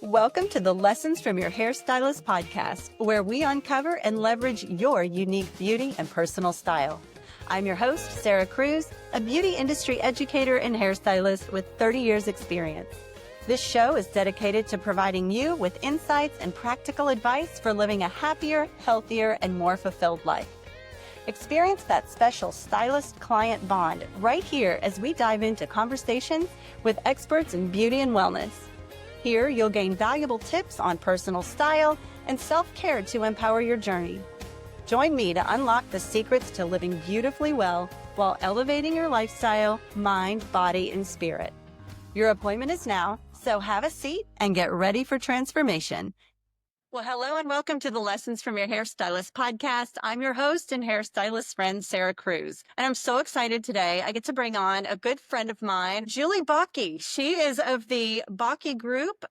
Welcome to the Lessons from Your Hairstylist podcast, where we uncover and leverage your unique beauty and personal style. I'm your host, Sarah Cruz, a beauty industry educator and hairstylist with 30 years experience. This show is dedicated to providing you with insights and practical advice for living a happier, healthier, and more fulfilled life. Experience that special stylist-client bond right here as we dive into conversations with experts in beauty and wellness. Here, you'll gain valuable tips on personal style and self-care to empower your journey. Join me to unlock the secrets to living beautifully well while elevating your lifestyle, mind, body, and spirit. Your appointment is now, so have a seat and get ready for transformation. Well, hello and welcome to the Lessons from Your Hairstylist podcast. I'm your host and hairstylist friend, Sarah Cruz. And I'm so excited today. I get to bring on a good friend of mine, Julie Bauke. She is of the Bauke Group.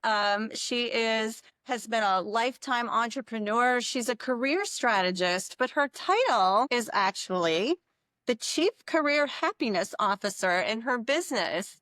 She has been a lifetime entrepreneur. She's a career strategist, but her title is actually the Chief Career Happiness Officer in her business.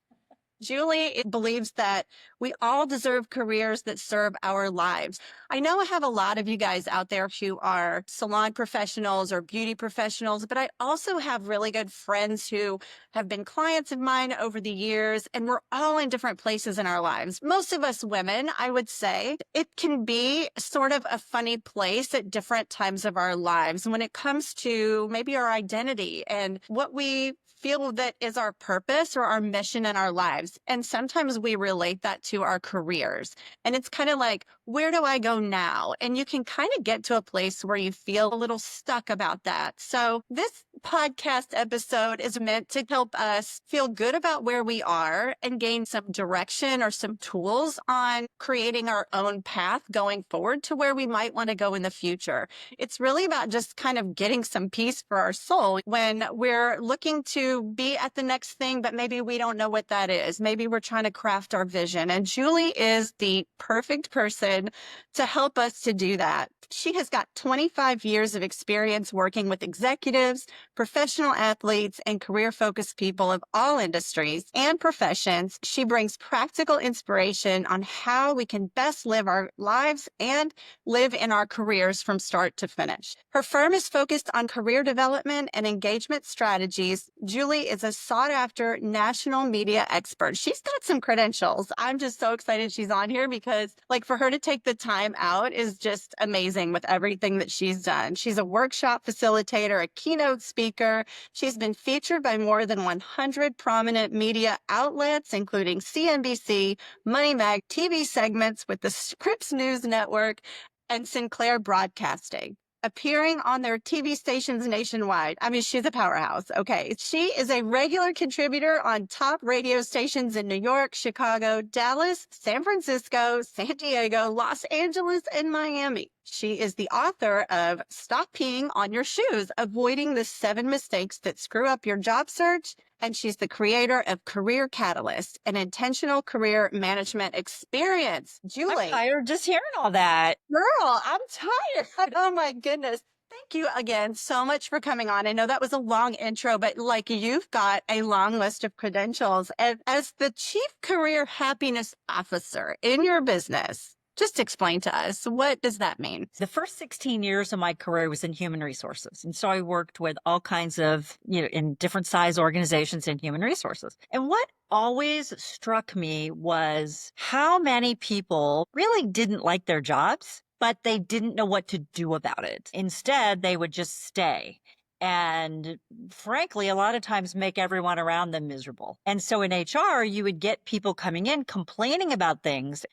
Julie believes that we all deserve careers that serve our lives. I know I have a lot of you guys out there who are salon professionals or beauty professionals, but I also have really good friends who have been clients of mine over the years, and we're all in different places in our lives. Most of us women, I would say, it can be sort of a funny place at different times of our lives when it comes to maybe our identity and what we feel that is our purpose or our mission in our lives. And sometimes we relate that to our careers. And it's kind of like, where do I go now? And you can kind of get to a place where you feel a little stuck about that. So this podcast episode is meant to help us feel good about where we are and gain some direction or some tools on creating our own path going forward to where we might want to go in the future. It's really about just kind of getting some peace for our soul when we're looking to be at the next thing, but maybe we don't know what that is. Maybe we're trying to craft our vision. And Julie is the perfect person to help us to do that. She has got 25 years of experience working with executives, professional athletes, and career-focused people of all industries and professions. She brings practical inspiration on how we can best live our lives and live in our careers from start to finish. Her firm is focused on career development and engagement strategies. Julie is a sought-after national media expert. She's got some credentials. I'm just so excited she's on here because, for her to take the time out is just amazing with everything that she's done. She's a workshop facilitator, a keynote speaker. She's been featured by more than 100 prominent media outlets, including CNBC, Money Mag, TV segments with the Scripps News Network, and Sinclair Broadcasting, appearing on their TV stations nationwide. I mean, she's a powerhouse. Okay. She is a regular contributor on top radio stations in New York, Chicago, Dallas, San Francisco, San Diego, Los Angeles, and Miami. She is the author of Stop Peeing on Your Shoes, Avoiding the 7 Mistakes That Screw Up Your Job Search. And she's the creator of Career Catalyst, an intentional career management experience. Julie. I'm tired just hearing all that. Girl, I'm tired. Oh my goodness. Thank you again so much for coming on. I know that was a long intro, but you've got a long list of credentials. And as the Chief Career Happiness Officer in your business, just explain to us, what does that mean? The first 16 years of my career was in human resources. And so I worked with all kinds of, in different size organizations in human resources. And what always struck me was how many people really didn't like their jobs, but they didn't know what to do about it. Instead, they would just stay. And frankly, a lot of times make everyone around them miserable. And so in HR, you would get people coming in complaining about things.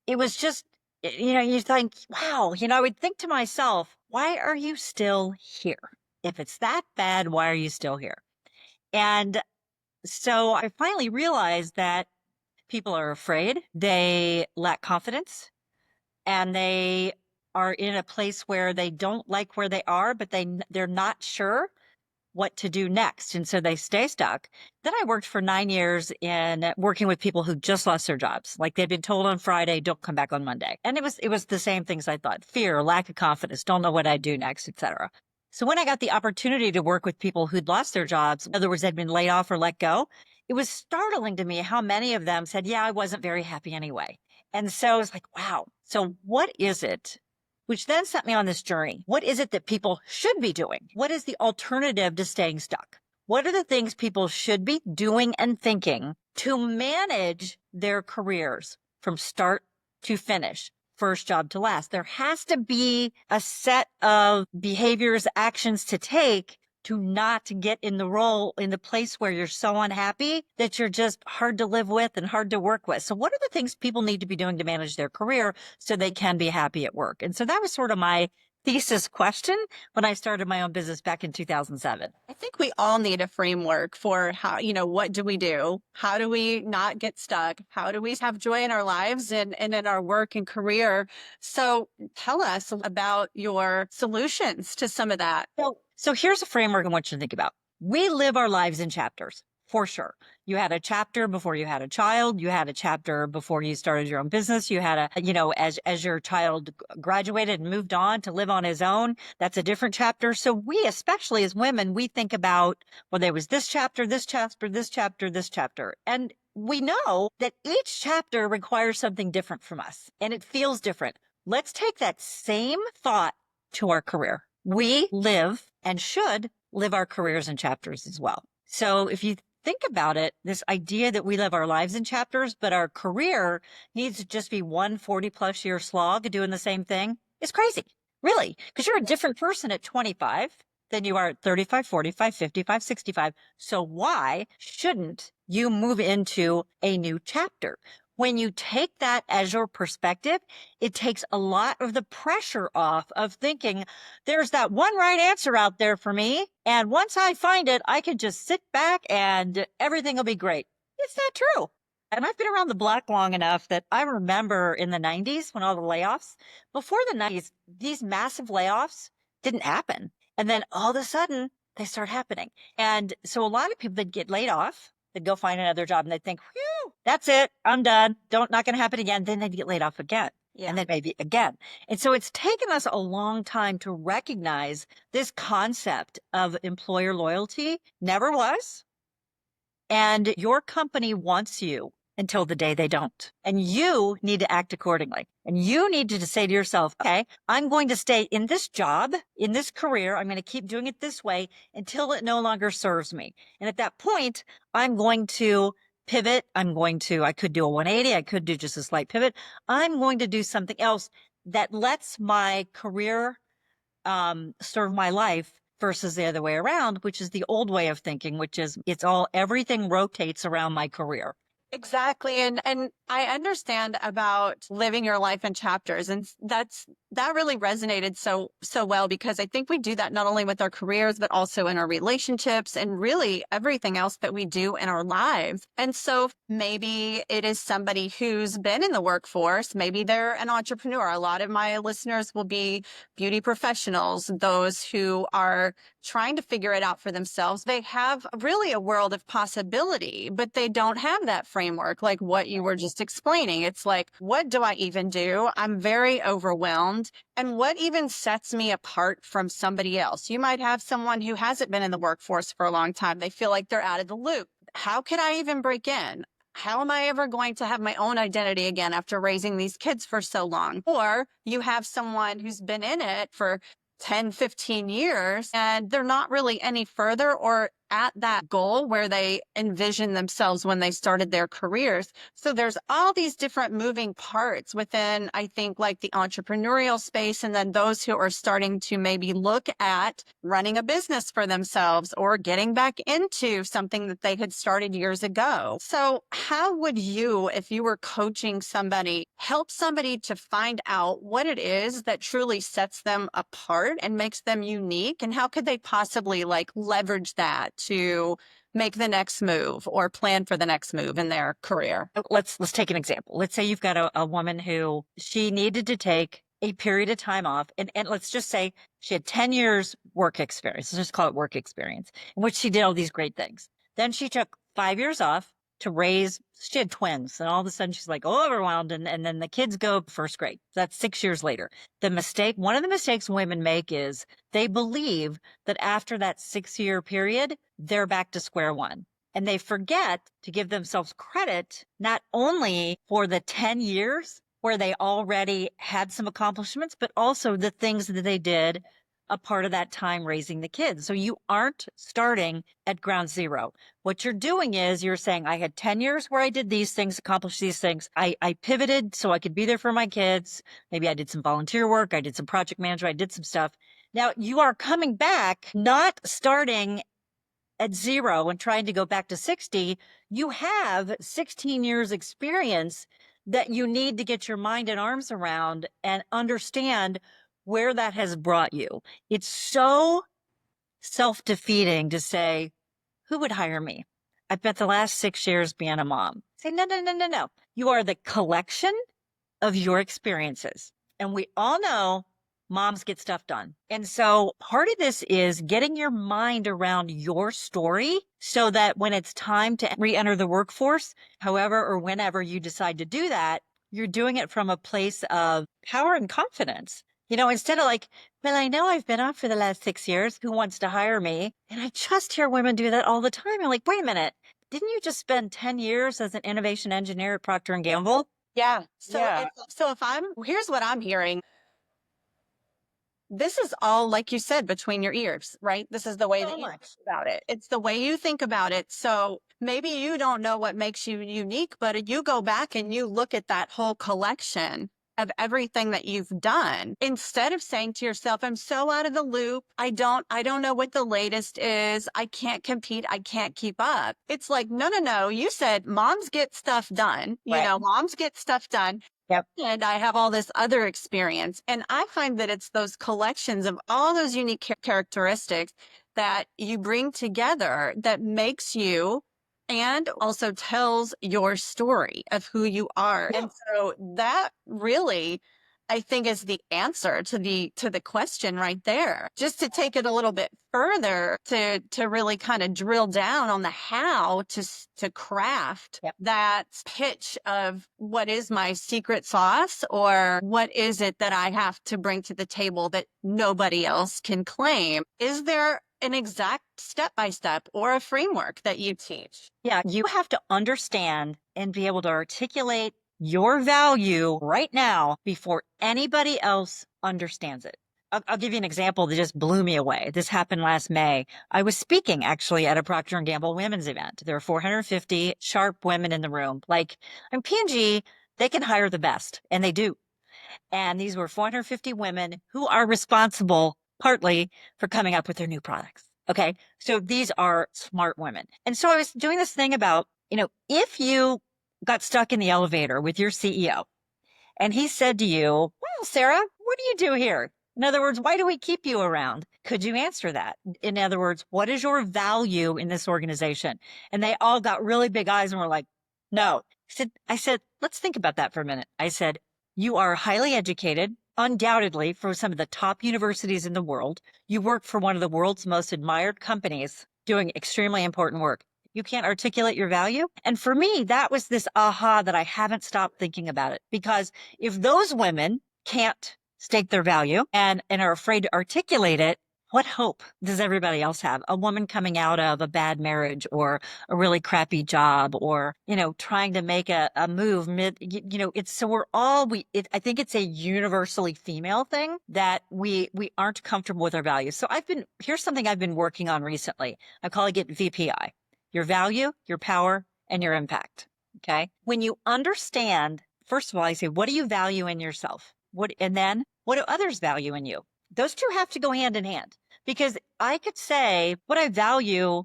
It was just, you think, wow, I would think to myself, why are you still here? If it's that bad, why are you still here? And so I finally realized that people are afraid, they lack confidence, and they are in a place where they don't like where they are, but they're not sure what to do next. And so they stay stuck. Then I worked for 9 years in working with people who just lost their jobs. They'd been told on Friday, don't come back on Monday. And it was the same things I thought: fear, lack of confidence, don't know what I do next, etc. So when I got the opportunity to work with people who'd lost their jobs, in other words, they'd been laid off or let go, it was startling to me how many of them said, yeah, I wasn't very happy anyway. And so it's like, wow. So what is it? Which then set me on this journey. What is it that people should be doing? What is the alternative to staying stuck? What are the things people should be doing and thinking to manage their careers from start to finish, first job to last? There has to be a set of behaviors, actions to take to not get in the place where you're so unhappy that you're just hard to live with and hard to work with. So what are the things people need to be doing to manage their career so they can be happy at work? And so that was sort of my thesis question when I started my own business back in 2007. I think we all need a framework for how, what do we do? How do we not get stuck? How do we have joy in our lives and in our work and career? So tell us about your solutions to some of that. So here's a framework I want you to think about. We live our lives in chapters, for sure. You had a chapter before you had a child. You had a chapter before you started your own business. You had as your child graduated and moved on to live on his own, that's a different chapter. So we, especially as women, we think about, well, there was this chapter, this chapter, this chapter, this chapter. And we know that each chapter requires something different from us and it feels different. Let's take that same thought to our career. We live and should live our careers in chapters as well. So if you think about it, this idea that we live our lives in chapters, but our career needs to just be one 40+ year slog doing the same thing is crazy. Really, because you're a different person at 25 than you are at 35, 45, 55, 65. So why shouldn't you move into a new chapter? When you take that as your perspective, it takes a lot of the pressure off of thinking there's that one right answer out there for me. And once I find it, I can just sit back and everything will be great. It's not true. And I've been around the block long enough that I remember in the 90s when all the layoffs, before the 90s, these massive layoffs didn't happen. And then all of a sudden they start happening. And so a lot of people that get laid off, they'd go find another job and they'd think, whew, that's it. I'm done. Not going to happen again. Then they'd get laid off again. Yeah. And then maybe again. And so it's taken us a long time to recognize this concept of employer loyalty never was. And your company wants you until the day they don't. And you need to act accordingly. And you need to say to yourself, okay, I'm going to stay in this job, in this career. I'm going to keep doing it this way until it no longer serves me. And at that point, I'm going to pivot. I could do a 180. I could do just a slight pivot. I'm going to do something else that lets my career serve my life versus the other way around, which is the old way of thinking, which is everything rotates around my career. Exactly. And I understand about living your life in chapters. And that really resonated so well, because I think we do that not only with our careers, but also in our relationships and really everything else that we do in our lives. And so maybe it is somebody who's been in the workforce. Maybe they're an entrepreneur. A lot of my listeners will be beauty professionals, those who are trying to figure it out for themselves. They have really a world of possibility, but they don't have that framework like what you were just explaining. It's like, what do I even do? I'm very overwhelmed. And what even sets me apart from somebody else? You might have someone who hasn't been in the workforce for a long time. They feel like they're out of the loop. How could I even break in? How am I ever going to have my own identity again after raising these kids for so long? Or you have someone who's been in it for 10, 15 years, and they're not really any further or at that goal where they envisioned themselves when they started their careers. So there's all these different moving parts within, I think, like the entrepreneurial space, and then those who are starting to maybe look at running a business for themselves or getting back into something that they had started years ago. So how would you, if you were coaching somebody, help somebody to find out what it is that truly sets them apart and makes them unique? And how could they possibly leverage that to make the next move or plan for the next move in their career? Let's take an example. Let's say you've got a woman who she needed to take a period of time off. And let's just say she had 10 years work experience. Let's just call it work experience, in which she did all these great things. Then she took 5 years off to raise, she had twins, and all of a sudden she's overwhelmed, and then the kids go first grade. That's 6 years later. One of the mistakes women make is they believe that after that 6-year period, they're back to square one. And they forget to give themselves credit, not only for the 10 years where they already had some accomplishments, but also the things that they did a part of that time raising the kids. So you aren't starting at ground zero. What you're doing is you're saying, I had 10 years where I did these things, accomplished these things. I pivoted so I could be there for my kids. Maybe I did some volunteer work. I did some project management. I did some stuff. Now you are coming back, not starting at zero and trying to go back to 60. You have 16 years experience that you need to get your mind and arms around and understand where that has brought you. It's so self-defeating to say, who would hire me? I spent the last 6 years being a mom. Say, no, no, no, no, no. You are the collection of your experiences. And we all know moms get stuff done. And so part of this is getting your mind around your story so that when it's time to re-enter the workforce, however or whenever you decide to do that, you're doing it from a place of power and confidence. Instead of like, well, I know I've been off for the last 6 years. Who wants to hire me? And I just hear women do that all the time. I'm like, wait a minute. Didn't you just spend 10 years as an innovation engineer at Procter & Gamble? Yeah. Yeah. So here's what I'm hearing. This is all, like you said, between your ears, right? This is the way that you think about it. It's the way you think about it. So maybe you don't know what makes you unique, but you go back and you look at that whole collection of everything that you've done, instead of saying to yourself, I'm so out of the loop. I don't know what the latest is. I can't compete. I can't keep up. It's like, no. You said moms get stuff done. Right. Moms get stuff done. Yep. And I have all this other experience. And I find that it's those collections of all those unique characteristics that you bring together that makes you and also tells your story of who you are. Yeah. And so that really, I think, is the answer to the question right there. Just to take it a little bit further, to really kind of drill down on the how to craft that pitch of what is my secret sauce, or what is it that I have to bring to the table that nobody else can claim. Is there an exact step-by-step or a framework that you teach? Yeah, you have to understand and be able to articulate your value right now before anybody else understands it. I'll give you an example that just blew me away. This happened last May. I was speaking actually at a Procter & Gamble women's event. There were 450 sharp women in the room. Like, I'm P&G, they can hire the best, and they do. And these were 450 women who are responsible partly for coming up with their new products. Okay. So these are smart women. And so I was doing this thing about, if you got stuck in the elevator with your CEO and he said to you, well, Sarah, what do you do here? In other words, why do we keep you around? Could you answer that? In other words, what is your value in this organization? And they all got really big eyes and were like, no. I said, let's think about that for a minute. I said, you are highly educated, undoubtedly from some of the top universities in the world. You work for one of the world's most admired companies doing extremely important work. You can't articulate your value. And for me, that was this aha that I haven't stopped thinking about it. Because if those women can't state their value and are afraid to articulate it, what hope does everybody else have? A woman coming out of a bad marriage or a really crappy job, or, trying to make a move I think it's a universally female thing that we aren't comfortable with our values. So here's something I've been working on recently. I'm calling it VPI, your value, your power, and your impact. Okay. When you understand, first of all, I say, what do you value in yourself? And then what do others value in you? Those two have to go hand in hand, because I could say what I value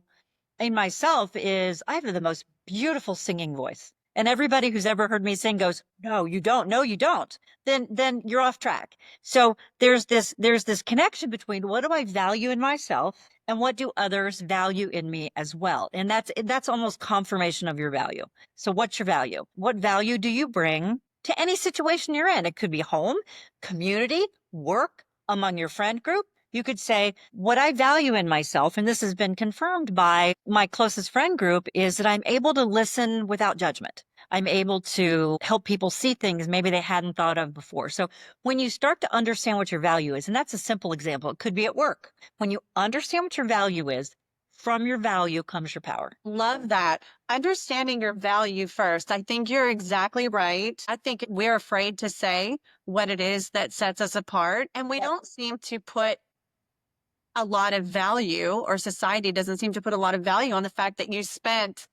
in myself is I have the most beautiful singing voice. And everybody who's ever heard me sing goes, no, you don't. No, you don't. Then you're off track. So there's this connection between what do I value in myself and what do others value in me as well. And that's almost confirmation of your value. So what's your value? What value do you bring to any situation you're in? It could be home, community, work, among your friend group. You could say, what I value in myself, and this has been confirmed by my closest friend group, is that I'm able to listen without judgment. I'm able to help people see things maybe they hadn't thought of before. So when you start to understand what your value is, and that's a simple example, it could be at work. When you understand what your value is, from your value comes your power. Love that. Understanding your value first. I think you're exactly right. I think we're afraid to say what it is that sets us apart, and we don't seem to put a lot of value, or society doesn't seem to put a lot of value on the fact that you spent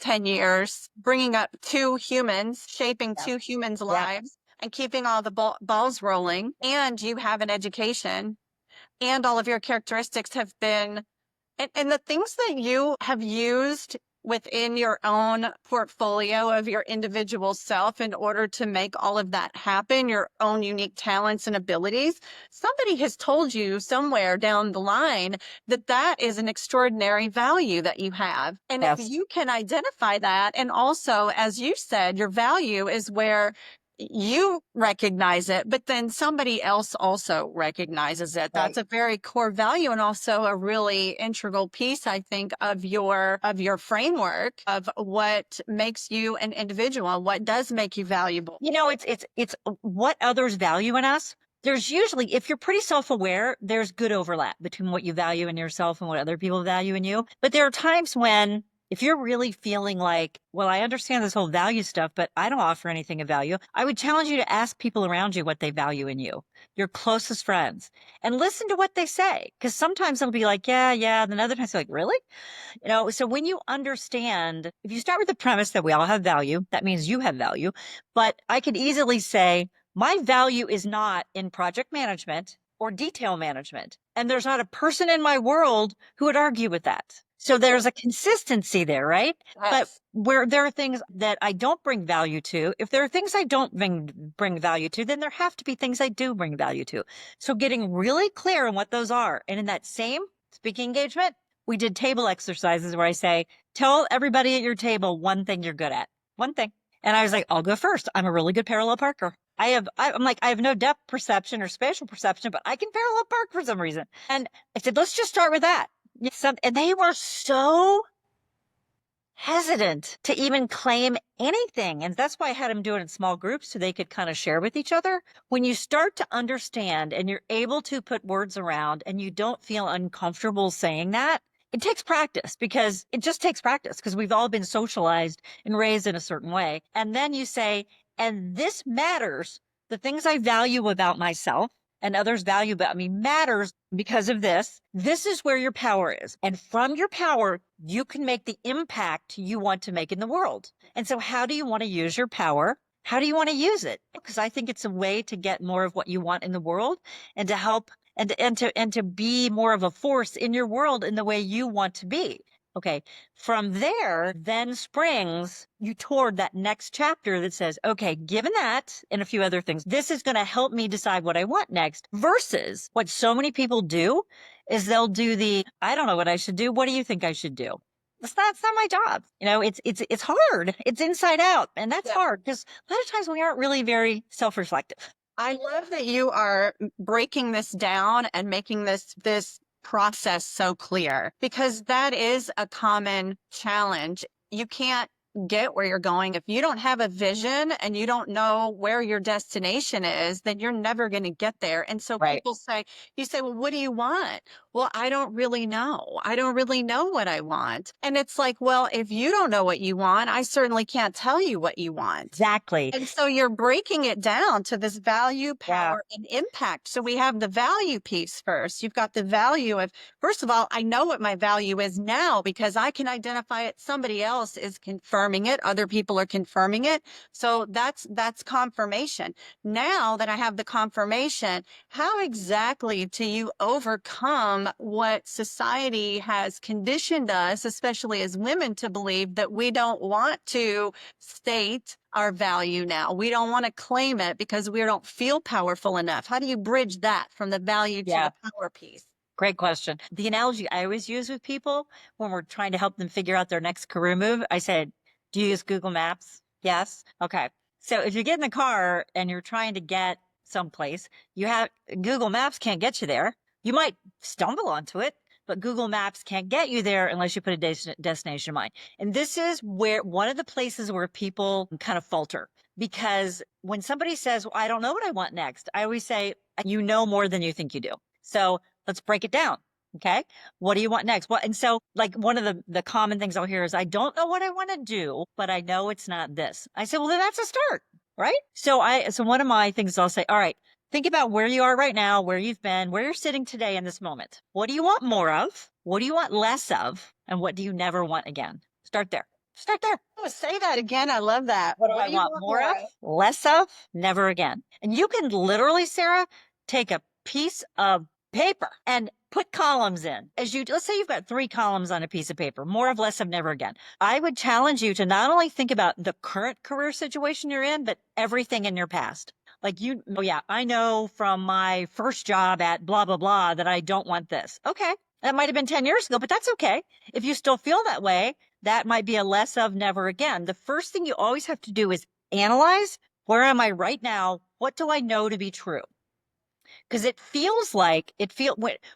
10 years bringing up two humans, shaping two humans' lives, and keeping all the balls rolling, and you have an education, and all of your characteristics have been and the things that you have used within your own portfolio of your individual self in order to make all of that happen, your own unique talents and abilities, somebody has told you somewhere down the line that that is an extraordinary value that you have. And if you can identify that, and also, as you said, your value is where you recognize it, but then somebody else also recognizes it. That's a very core value, and also a really integral piece, I think, of your framework of what makes you an individual, what does make you valuable. You know, it's what others value in us. There's usually, if you're pretty self-aware, there's good overlap between what you value in yourself and what other people value in you. But there are times when, if you're really feeling like, well, I understand this whole value stuff, but I don't offer anything of value, I would challenge you to ask people around you what they value in you, your closest friends, and listen to what they say. Because sometimes they'll be like, yeah, yeah. And then other times they're like, really? You know, so when you understand, if you start with the premise that we all have value, that means you have value. But I could easily say, my value is not in project management or detail management. And there's not a person in my world who would argue with that. So there's a consistency there, right? Yes. But where there are things that I don't bring value to, if there are things I don't bring value to, then there have to be things I do bring value to. So getting really clear on what those are. And in that same speaking engagement, we did table exercises where I say, tell everybody at your table one thing you're good at. One thing. And I was like, I'll go first. I'm a really good parallel parker. I'm like, I have no depth perception or spatial perception, but I can parallel park for some reason. And I said, let's just start with that. And they were so hesitant to even claim anything. And that's why I had them do it in small groups so they could kind of share with each other. When you start to understand and you're able to put words around and you don't feel uncomfortable saying that, it takes practice, because it just takes practice, because we've all been socialized and raised in a certain way. And then you say, and this matters. The things I value about myself and others value about me matters because of this. This is where your power is. And from your power, you can make the impact you want to make in the world. And so how do you want to use your power? How do you want to use it? Because I think it's a way to get more of what you want in the world, and to help and to be more of a force in your world in the way you want to be. Okay. From there, then springs you toward that next chapter that says, okay, given that and a few other things, this is going to help me decide what I want next, versus what so many people do is they'll do I don't know what I should do. What do you think I should do? It's not my job. You know, it's hard. It's inside out. And that's hard, because a lot of times we aren't really very self-reflective. I love that you are breaking this down and making this process so clear, because that is a common challenge. You can't get where you're going if you don't have a vision and you don't know where your destination is. Then you're never going to get there. And so people say, well, what do you want? Well, I don't really know. I don't really know what I want. And it's like, well, if you don't know what you want, I certainly can't tell you what you want. Exactly. And so you're breaking it down to this value, power, and impact. So we have the value piece first. You've got the value of, first of all, I know what my value is now because I can identify it. Somebody else is confirming it. Other people are confirming it. So that's confirmation. Now that I have the confirmation, how exactly do you overcome what society has conditioned us, especially as women, to believe that we don't want to state our value now? We don't want to claim it because we don't feel powerful enough. How do you bridge that from the value to the power piece? Great question. The analogy I always use with people when we're trying to help them figure out their next career move, I said, do you use Google Maps? Yes. Okay. So if you get in the car and you're trying to get someplace, Google Maps can't get you there. You might stumble onto it, but Google Maps can't get you there unless you put a destination in mind. And this is one of the places where people kind of falter, because when somebody says, well, I don't know what I want next, I always say, you know more than you think you do. So let's break it down. Okay. What do you want next? What, and so like one of the common things I'll hear is, I don't know what I want to do, but I know it's not this. I say, well, then that's a start, right? So one of my things I'll say, all right, think about where you are right now, where you've been, where you're sitting today in this moment. What do you want more of? What do you want less of? And what do you never want again? Start there. Start there. Oh, say that again. I love that. What do What I do you want want more more of? of? Less of? Never again. And you can literally, Sarah, take a piece of paper and put columns in. Let's say you've got 3 columns on a piece of paper, more of, less of, never again. I would challenge you to not only think about the current career situation you're in, but everything in your past. Like oh yeah, I know from my first job at blah, blah, blah that I don't want this. Okay. That might have been 10 years ago, but that's okay. If you still feel that way, that might be a less of, never again. The first thing you always have to do is analyze, where am I right now? What do I know to be true? Because it feels like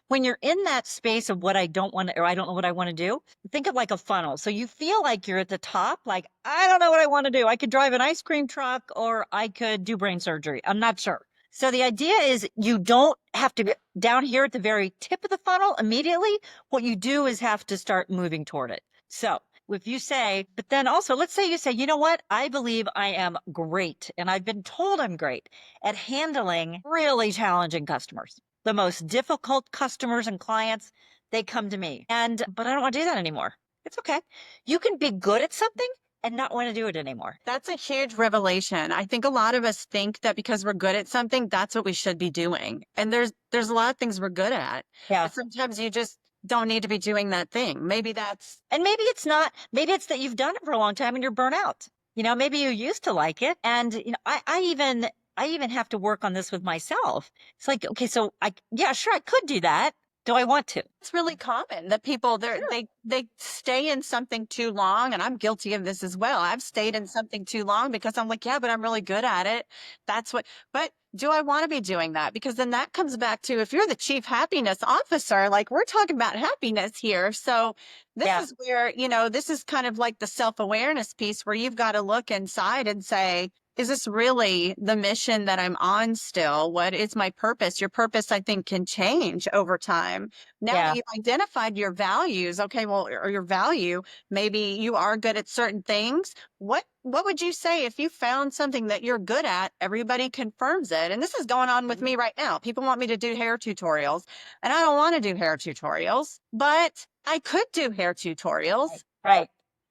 when you're in that space of what I don't want to, or I don't know what I want to do, think of like a funnel. So you feel like you're at the top, like, I don't know what I want to do. I could drive an ice cream truck or I could do brain surgery. I'm not sure. So the idea is you don't have to get down here at the very tip of the funnel immediately. What you do is have to start moving toward it. So if you say, but then also, let's say you say, you know what? I believe I am great, and I've been told I'm great at handling really challenging customers. The most difficult customers and clients, they come to me. But I don't want to do that anymore. It's okay. You can be good at something and not want to do it anymore. That's a huge revelation. I think a lot of us think that because we're good at something, that's what we should be doing. And there's a lot of things we're good at. Yeah. But sometimes you just don't need to be doing that thing. Maybe it's not, maybe it's that you've done it for a long time and you're burnt out. Maybe you used to like it. And, I even have to work on this with myself. It's like, okay, so yeah, sure, I could do that. Do I want to? it's really common that people Sure. they stay in something too long, and I'm guilty of this as well. I've stayed in something too long because I'm like, yeah, but I'm really good at it. But do I want to be doing that? Because then that comes back to, if you're the chief happiness officer, like, we're talking about happiness here. So this is where, this is kind of like the self-awareness piece where you've got to look inside and say, is this really the mission that I'm on still? What is my purpose? Your purpose, I think, can change over time. Now that you've identified your values, okay, well, or your value, maybe you are good at certain things. What would you say if you found something that you're good at? Everybody confirms it. And this is going on with me right now. People want me to do hair tutorials, and I don't want to do hair tutorials, but I could do hair tutorials. Right.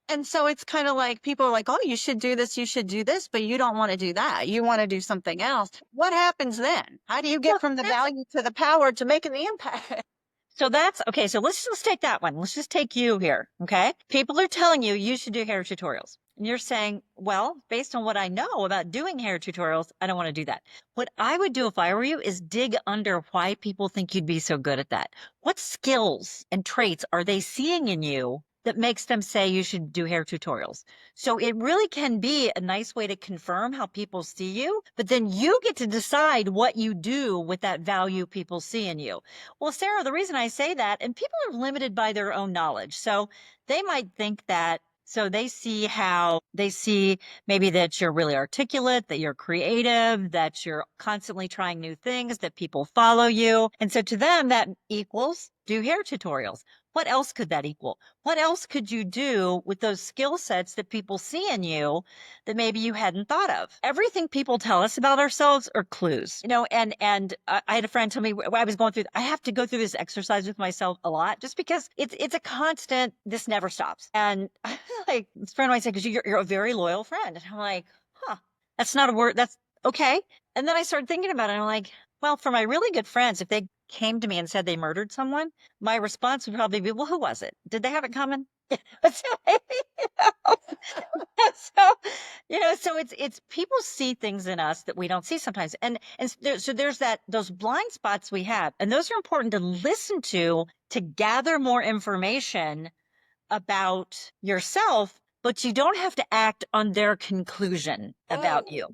And so it's kind of like, people are like, oh, you should do this, but you don't want to do that. You want to do something else. What happens then? How do you get from the value to the power to making the impact? So that's okay. So let's take that one. Let's just take you here. Okay. People are telling you should do hair tutorials. And you're saying, well, based on what I know about doing hair tutorials, I don't want to do that. What I would do if I were you is dig under why people think you'd be so good at that. What skills and traits are they seeing in you that makes them say you should do hair tutorials? So it really can be a nice way to confirm how people see you, but then you get to decide what you do with that value people see in you. Well, Sarah, the reason I say that, and people are limited by their own knowledge. So they might think that, so they see maybe that you're really articulate, that you're creative, that you're constantly trying new things, that people follow you. And so to them, that equals do hair tutorials. What else could that equal? What else could you do with those skill sets that people see in you that maybe you hadn't thought of? Everything people tell us about ourselves are clues, and I had a friend tell me, when I was going through, I have to go through this exercise with myself a lot just because it's a constant, this never stops. And like this friend might say, because you're a very loyal friend. And I'm like, that's not a word. That's okay. And then I started thinking about it. And I'm like, well, for my really good friends, if they came to me and said they murdered someone, my response would probably be, well, who was it? Did they have it coming? So it's people see things in us that we don't see sometimes. So there's those blind spots we have, and those are important to listen to gather more information about yourself, but you don't have to act on their conclusion. about you.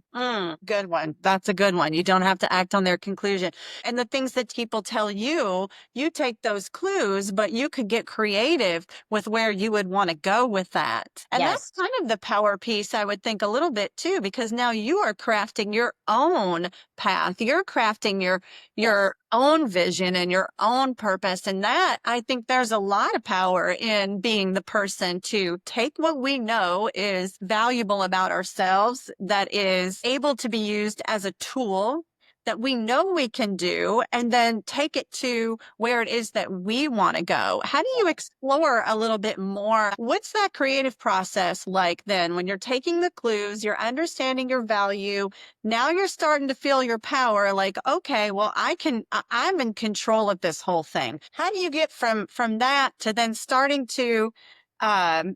Good one. That's a good one. You don't have to act on their conclusion. And the things that people tell you, you take those clues, but you could get creative with where you would want to go with that. And that's Yes. kind of the power piece, I would think, a little bit too, because now you are crafting your own path. You're crafting your own vision and your own purpose. And that, I think there's a lot of power in being the person to take what we know is valuable about ourselves, that is able to be used as a tool that we know we can do, and then take it to where it is that we want to go. How do you explore a little bit more? What's that creative process like then when you're taking the clues, you're understanding your value, now you're starting to feel your power, like, okay, well, I'm in control of this whole thing. How do you get from that to then starting to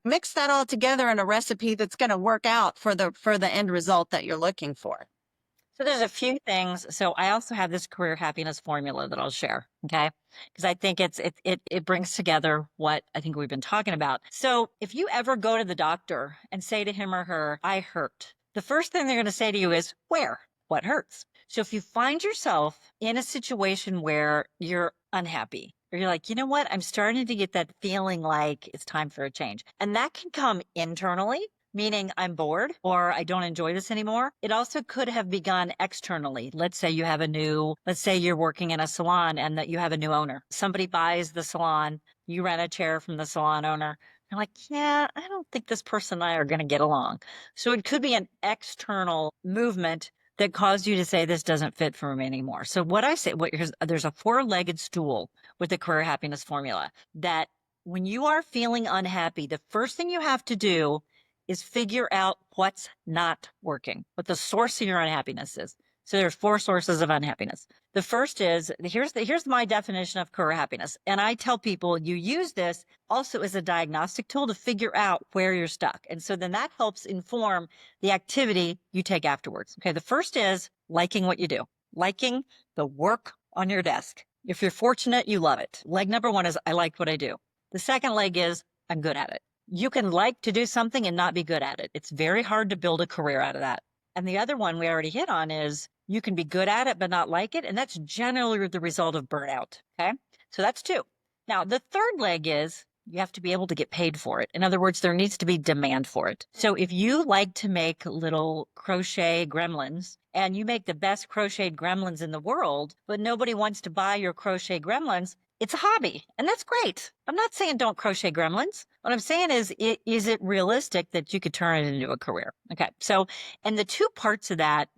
mix that all together in a recipe that's going to work out for the end result that you're looking for? So there's a few things. So I also have this career happiness formula that I'll share. Okay. Because I think it brings together what I think we've been talking about. So if you ever go to the doctor and say to him or her, I hurt, the first thing they're going to say to you is, where? What hurts? So if you find yourself in a situation where you're unhappy, or you're like, you know what? I'm starting to get that feeling like it's time for a change. And that can come internally, meaning I'm bored or I don't enjoy this anymore. It also could have begun externally. Let's say let's say you're working in a salon and that you have a new owner. Somebody buys the salon, you rent a chair from the salon owner. You're like, yeah, I don't think this person and I are going to get along. So it could be an external movement that caused you to say, this doesn't fit for me anymore. So what I say, there's a four-legged stool with the career happiness formula that when you are feeling unhappy, the first thing you have to do is figure out what's not working, what the source of your unhappiness is. So there's four sources of unhappiness. The first is, here's my definition of career happiness. And I tell people you use this also as a diagnostic tool to figure out where you're stuck. And so then that helps inform the activity you take afterwards. Okay. The first is liking what you do, liking the work on your desk. If you're fortunate, you love it. Leg number one is I like what I do. The second leg is I'm good at it. You can like to do something and not be good at it. It's very hard to build a career out of that. And the other one we already hit on is you can be good at it, but not like it. And that's generally the result of burnout. Okay. So that's two. Now, the third leg is you have to be able to get paid for it. In other words, there needs to be demand for it. So if you like to make little crochet gremlins and you make the best crocheted gremlins in the world, but nobody wants to buy your crochet gremlins, it's a hobby, and that's great. I'm not saying don't crochet gremlins. What I'm saying is it realistic that you could turn it into a career? Okay. So, and the two parts of that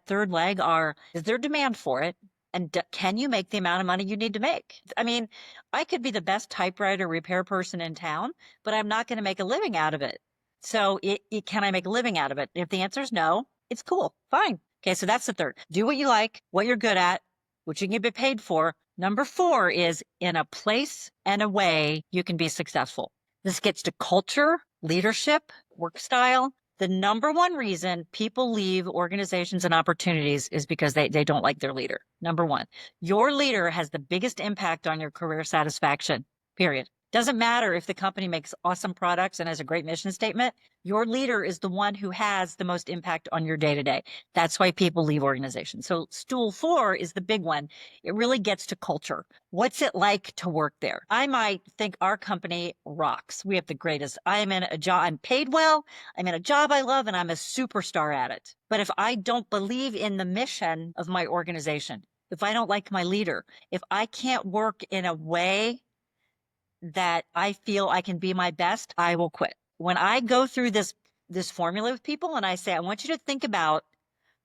third leg are, is there demand for it? And can you make the amount of money you need to make? I mean, I could be the best typewriter repair person in town, but I'm not going to make a living out of it. So can I make a living out of it? If the answer is no, it's cool. Fine. Okay. So that's the third. Do what you like, what you're good at, what you can get paid for. Number four is in a place and a way you can be successful. This gets to culture, leadership, work style. The number one reason people leave organizations and opportunities is because they don't like their leader. Number one, your leader has the biggest impact on your career satisfaction, period. Doesn't matter if the company makes awesome products and has a great mission statement. Your leader is the one who has the most impact on your day-to-day. That's why people leave organizations. So stool 4 is the big one. It really gets to culture. What's it like to work there? I might think our company rocks. We have the greatest. I am in a job. I'm paid well. I'm in a job I love and I'm a superstar at it. But if I don't believe in the mission of my organization, if I don't like my leader, if I can't work in a way that I feel I can be my best, I will quit. When I go through this formula with people and I say, I want you to think about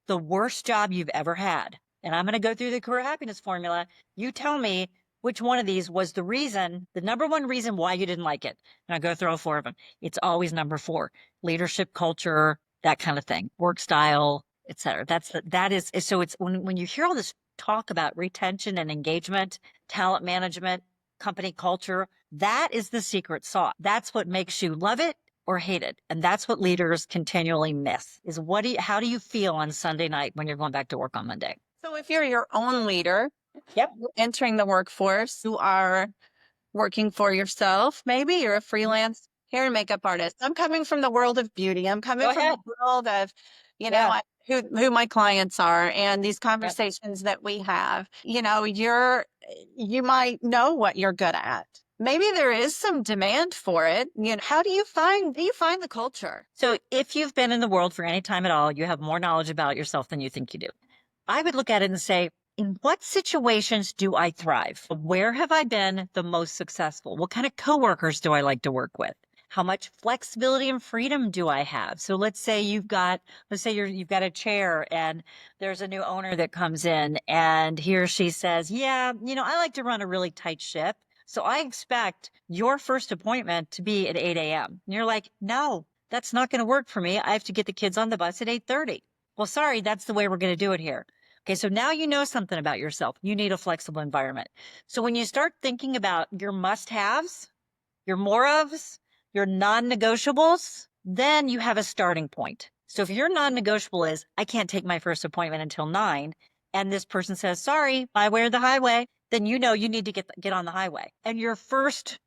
the worst job you've ever had. And I'm going to go through the career happiness formula. You tell me which one of these was the number one reason why you didn't like it. And I go through all four of them. It's always number 4, leadership, culture, that kind of thing, work style, et cetera. So it's when you hear all this talk about retention and engagement, talent management, company culture, that is the secret sauce. That's what makes you love it or hate it. And that's what leaders continually miss is how do you feel on Sunday night when you're going back to work on Monday? So if you're your own leader, Yep. entering the workforce, you are working for yourself. Maybe you're a freelance hair and makeup artist. I'm coming from the world of beauty. I'm coming Go from ahead. the world of, Yeah. who my clients are and these Yep. conversations that we have, you might know what you're good at. Maybe there is some demand for it. How do you find the culture? So if you've been in the world for any time at all, you have more knowledge about yourself than you think you do. I would look at it and say, in what situations do I thrive? Where have I been the most successful? What kind of coworkers do I like to work with? How much flexibility and freedom do I have? So let's say you've got a chair and there's a new owner that comes in and he or she says, yeah, I like to run a really tight ship. So I expect your first appointment to be at 8 a.m. And you're like, no, that's not going to work for me. I have to get the kids on the bus at 8:30. Well, sorry, that's the way we're going to do it here. Okay, so now you know something about yourself. You need a flexible environment. So when you start thinking about your must-haves, your more-ofs, your non-negotiables, then you have a starting point. So if your non-negotiable is, I can't take my first appointment until 9, and this person says, sorry, my way or the highway, then you know you need to get on the highway. And your first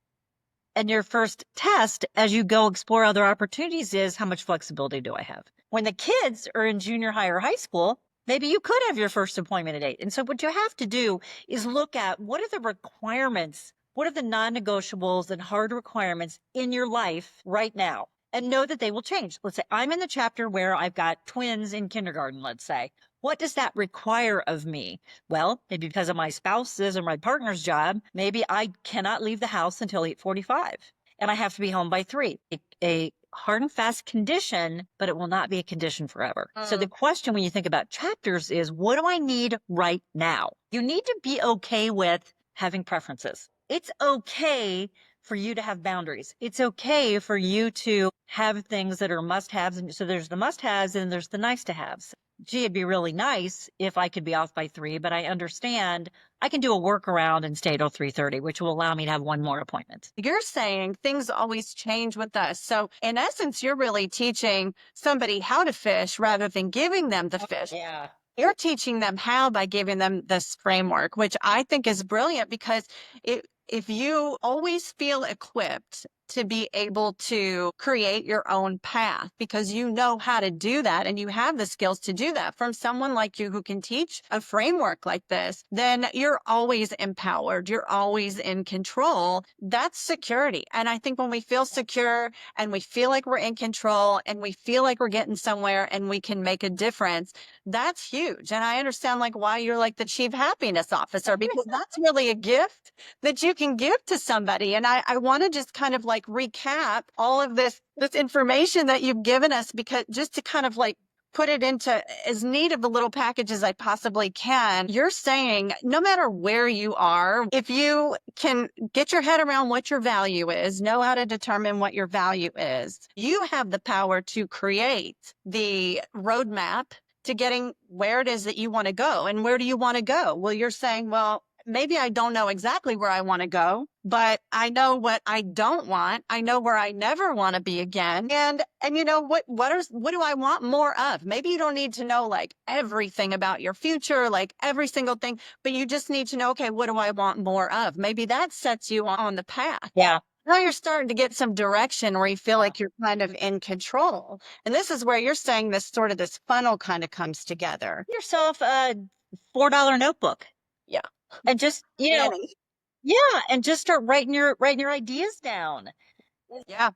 test as you go explore other opportunities is, how much flexibility do I have? When the kids are in junior high or high school, maybe you could have your first appointment at 8. And so what you have to do is look at, what are the requirements? What are the non-negotiables and hard requirements in your life right now? And know that they will change. Let's say I'm in the chapter where I've got twins in kindergarten, let's say. What does that require of me? Well, maybe because of my spouse's or my partner's job, maybe I cannot leave the house until 8:45 and I have to be home by 3. A hard and fast condition, but it will not be a condition forever. So the question when you think about chapters is, what do I need right now? You need to be okay with having preferences. It's okay for you to have boundaries. It's okay for you to have things that are must-haves. And so there's the must-haves and there's the nice-to-haves. Gee, it'd be really nice if I could be off by 3, but I understand I can do a workaround and stay till 3:30, which will allow me to have one more appointment. You're saying things always change with us. So in essence, you're really teaching somebody how to fish rather than giving them the fish. Yeah. You're teaching them how by giving them this framework, which I think is brilliant, because if you always feel equipped to be able to create your own path because you know how to do that and you have the skills to do that from someone like you who can teach a framework like this, then you're always empowered. You're always in control. That's security. And I think when we feel secure and we feel like we're in control and we feel like we're getting somewhere and we can make a difference, that's huge. And I understand like why you're like the chief happiness officer, because that's really a gift that you can give to somebody. And I want to just kind of like recap all of this information that you've given us, because just to kind of like put it into as neat of a little package as I possibly can. You're saying no matter where you are, if you can get your head around what your value is, know how to determine what your value is, you have the power to create the roadmap to getting where it is that you want to go. And where do you want to go? Well, you're saying, well, maybe I don't know exactly where I want to go, but I know what I don't want. I know where I never want to be again. And you know, what do I want more of? Maybe you don't need to know like everything about your future, like every single thing, but you just need to know, okay, what do I want more of? Maybe that sets you on the path. Yeah. Now you're starting to get some direction where you feel like you're kind of in control. And this is where you're saying this funnel kind of comes together. Yourself a $4 notebook. Yeah. And just, yeah, and just start writing your ideas down. Yeah.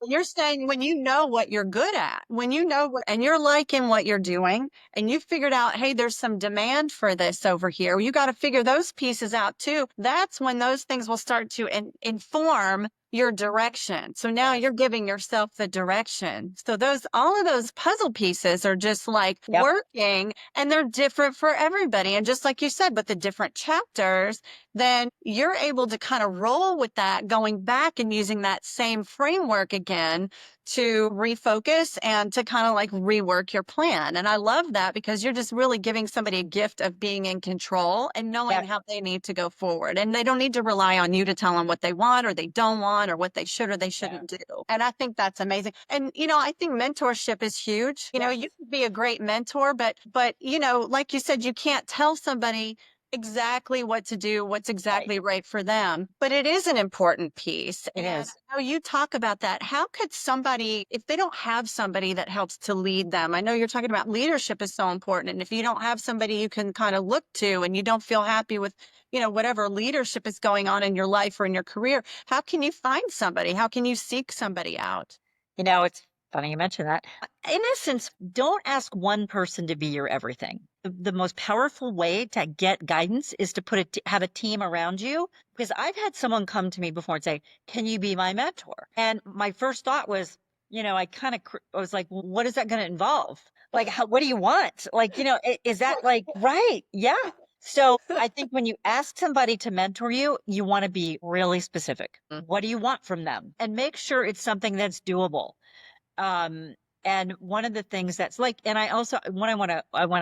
You're saying when you know what you're good at, when you know what, and you're liking what you're doing, and you figured out, hey, there's some demand for this over here. You got to figure those pieces out too. That's when those things will start to inform your direction. So now you're giving yourself the direction. So all of those puzzle pieces are just like working, and they're different for everybody. And just like you said, with the different chapters, then you're able to kind of roll with that, going back and using that same framework again to refocus and to kind of like rework your plan. And I love that, because you're just really giving somebody a gift of being in control and knowing how they need to go forward. And they don't need to rely on you to tell them what they want or they don't want or what they should or they shouldn't do. And I think that's amazing. And, I think mentorship is huge. You can be a great mentor, but, like you said, you can't tell somebody exactly what to do, what's Right. exactly right for them. But it is an important piece. It And is. I know you talk about that. How could somebody, if they don't have somebody that helps to lead them, I know you're talking about leadership is so important. And if you don't have somebody you can kind of look to and you don't feel happy with, whatever leadership is going on in your life or in your career, how can you find somebody? How can you seek somebody out? It's funny you mention that. In essence, don't ask one person to be your everything. The most powerful way to get guidance is to have a team around you. Because I've had someone come to me before and say, "Can you be my mentor?" And my first thought was, I was like, well, "What is that going to involve? Like, what do you want? Like, is that like right? Yeah." So I think when you ask somebody to mentor you, you want to be really specific. What do you want from them? And make sure it's something that's doable. Um, and one of the things that's like, and I also, what I want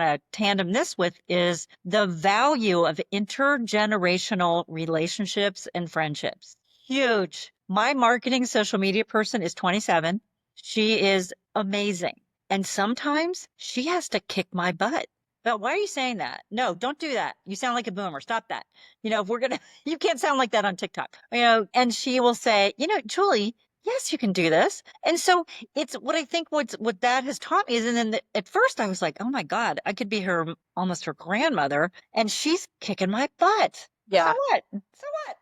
to tandem this with is the value of intergenerational relationships and friendships. Huge. My marketing social media person is 27. She is amazing. And sometimes she has to kick my butt. But why are you saying that? No, don't do that. You sound like a boomer. Stop that. If we're going to, you can't sound like that on TikTok. And she will say, Julie, yes, you can do this. And so it's what I think what that has taught me is, and then at first I was like, oh my God, I could be almost her grandmother, and she's kicking my butt. So Yeah. what? So what?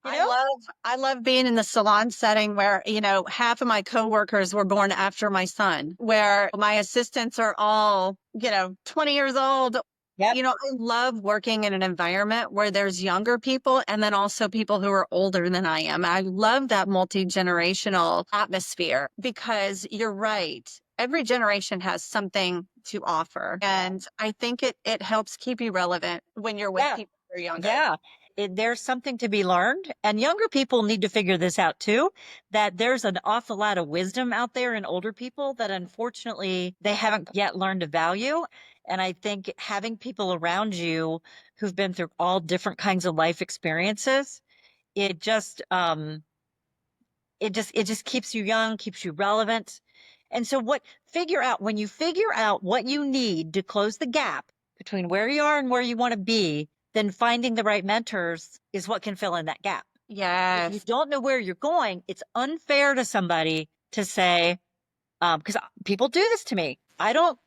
You I know? love I love being in the salon setting where, half of my coworkers were born after my son, where my assistants are all, 20 years old. Yep. I love working in an environment where there's younger people and then also people who are older than I am. I love that multi-generational atmosphere because you're right. Every generation has something to offer. And I think it helps keep you relevant when you're with Yeah. people who are younger. Yeah. There's something to be learned, and younger people need to figure this out too, that there's an awful lot of wisdom out there in older people that unfortunately they haven't yet learned to value. And I think having people around you who've been through all different kinds of life experiences, it just it just keeps you young, keeps you relevant. And so when you figure out what you need to close the gap between where you are and where you want to be, then finding the right mentors is what can fill in that gap. If you Yes. don't know where you're going, it's unfair to somebody to say, because people do this to me. I don't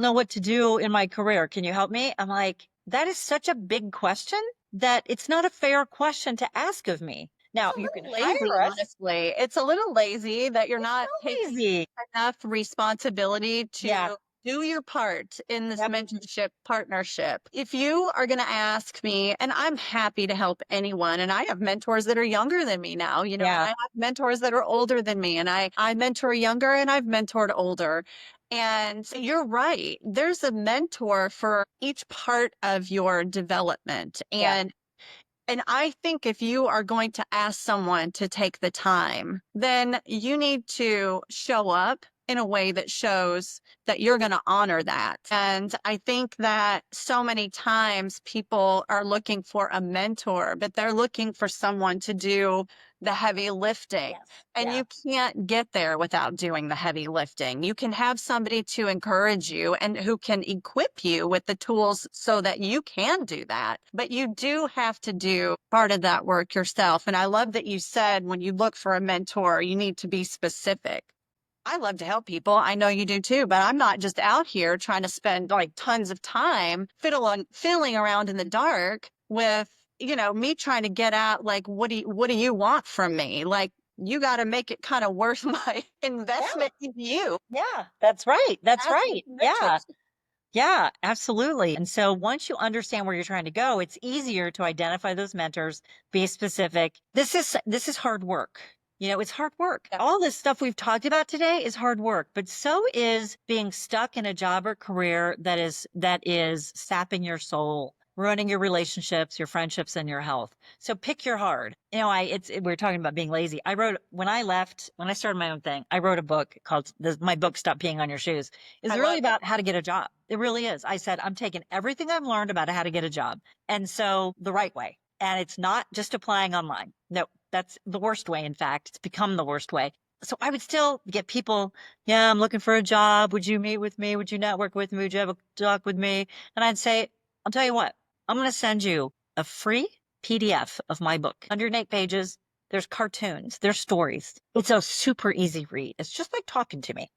know what to do in my career. Can you help me? I'm like, that is such a big question that it's not a fair question to ask of me. Now A you can little lazy, hire us. honestly. It's a little lazy that you're It's not so taking easy. enough responsibility Yeah. to do your part in this Yep. mentorship partnership. If you are going to ask me, and I'm happy to help anyone, and I have mentors that are younger than me now, and Yeah. I have mentors that are older than me, and I mentor younger and I've mentored older. And you're right. There's a mentor for each part of your development. Yeah. And I think if you are going to ask someone to take the time, then you need to show up in a way that shows that you're going to honor that. And I think that so many times people are looking for a mentor, but they're looking for someone to do the heavy lifting. Yes. And Yeah. you can't get there without doing the heavy lifting. You can have somebody to encourage you and who can equip you with the tools so that you can do that. But you do have to do part of that work yourself. And I love that you said when you look for a mentor, you need to be specific. I love to help people. I know you do too, but I'm not just out here trying to spend like tons of time fiddling around in the dark with, me trying to get out like what do you want from me? Like you got to make it kind of worth my Yeah. investment in you. Yeah. That's right. That's That's right. Yeah. mentors. Yeah, absolutely. And so once you understand where you're trying to go, it's easier to identify those mentors, be specific. This is hard work. It's hard work. Yeah. All this stuff we've talked about today is hard work, but so is being stuck in a job or career that is sapping your soul, ruining your relationships, your friendships, and your health. So pick your hard. We're talking about being lazy. When I started my own thing, I wrote a book called my book, Stop Peeing on Your Shoes. It's I really love it. about how to get a job. It really is. I said, I'm taking everything I've learned about how to get a job. And so the right way. And it's not just applying online. No, that's the worst way. In fact, it's become the worst way. So I would still get people, yeah, I'm looking for a job. Would you meet with me? Would you network with me? Would you have a talk with me? And I'd say, I'll tell you what, I'm going to send you a free PDF of my book, 108 pages. There's cartoons, there's stories. It's a super easy read. It's just like talking to me.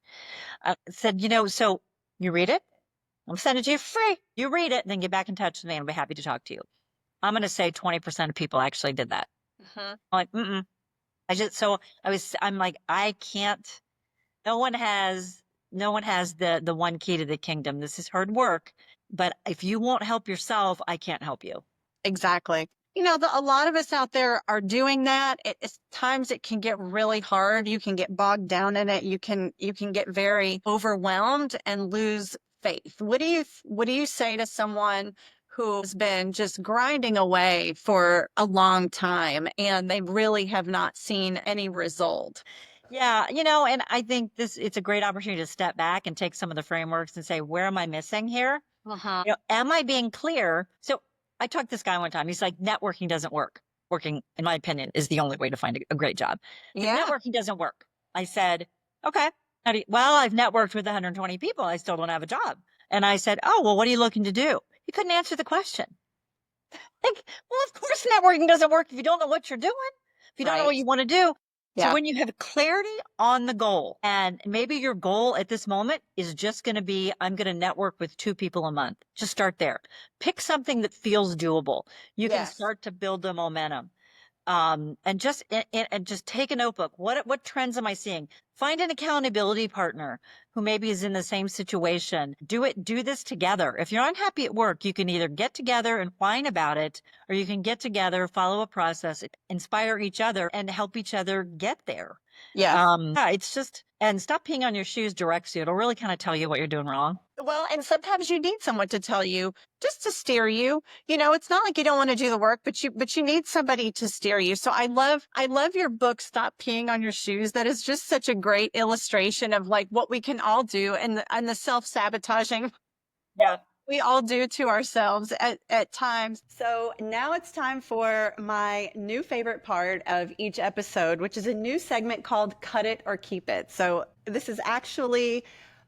I said, so you read it? I'll send it to you for free. You read it, and then get back in touch with me, and I'll be happy to talk to you. I'm going to say 20% of people actually did that. I'm like, I'm like, I can't, no one has the one key to the kingdom. This is hard work, but if you won't help yourself, I can't help you. Exactly. A lot of us out there are doing that. It's times it can get really hard. You can get bogged down in it. You can get very overwhelmed and lose faith. What do you say to someone who's been just grinding away for a long time and they really have not seen any result? Yeah, and I think it's a great opportunity to step back and take some of the frameworks and say, where am I missing here? Uh-huh. Am I being clear? So I talked to this guy one time. He's like, networking doesn't work. Working, in my opinion, is the only way to find a great job. Yeah. Networking doesn't work. I said, okay. Well, I've networked with 120 people. I still don't have a job. And I said, oh, well, what are you looking to do? He couldn't answer the question. Like, well, of course networking doesn't work if you don't know what you're doing, if you don't know what you want to do. So Yeah. when you have clarity on the goal, and maybe your goal at this moment is just going to be, I'm going to network with 2 people a month. Just start there. Pick something that feels doable. You can start to build the momentum. And just take a notebook. What trends am I seeing? Find an accountability partner who maybe is in the same situation. Do this together. If you're unhappy at work, you can either get together and whine about it, or you can get together, follow a process, inspire each other, and help each other get there. Yeah. It's just, and stop peeing on your shoes directs you. It'll really kind of tell you what you're doing wrong. Well, and sometimes you need someone to tell you, just to steer you. It's not like you don't want to do the work, but you need somebody to steer you. So I love your book, Stop Peeing on Your Shoes. That is just such a great illustration of like what we can all do and the self-sabotaging we all do to ourselves at times. So now it's time for my new favorite part of each episode, which is a new segment called Cut It or Keep It. So this is actually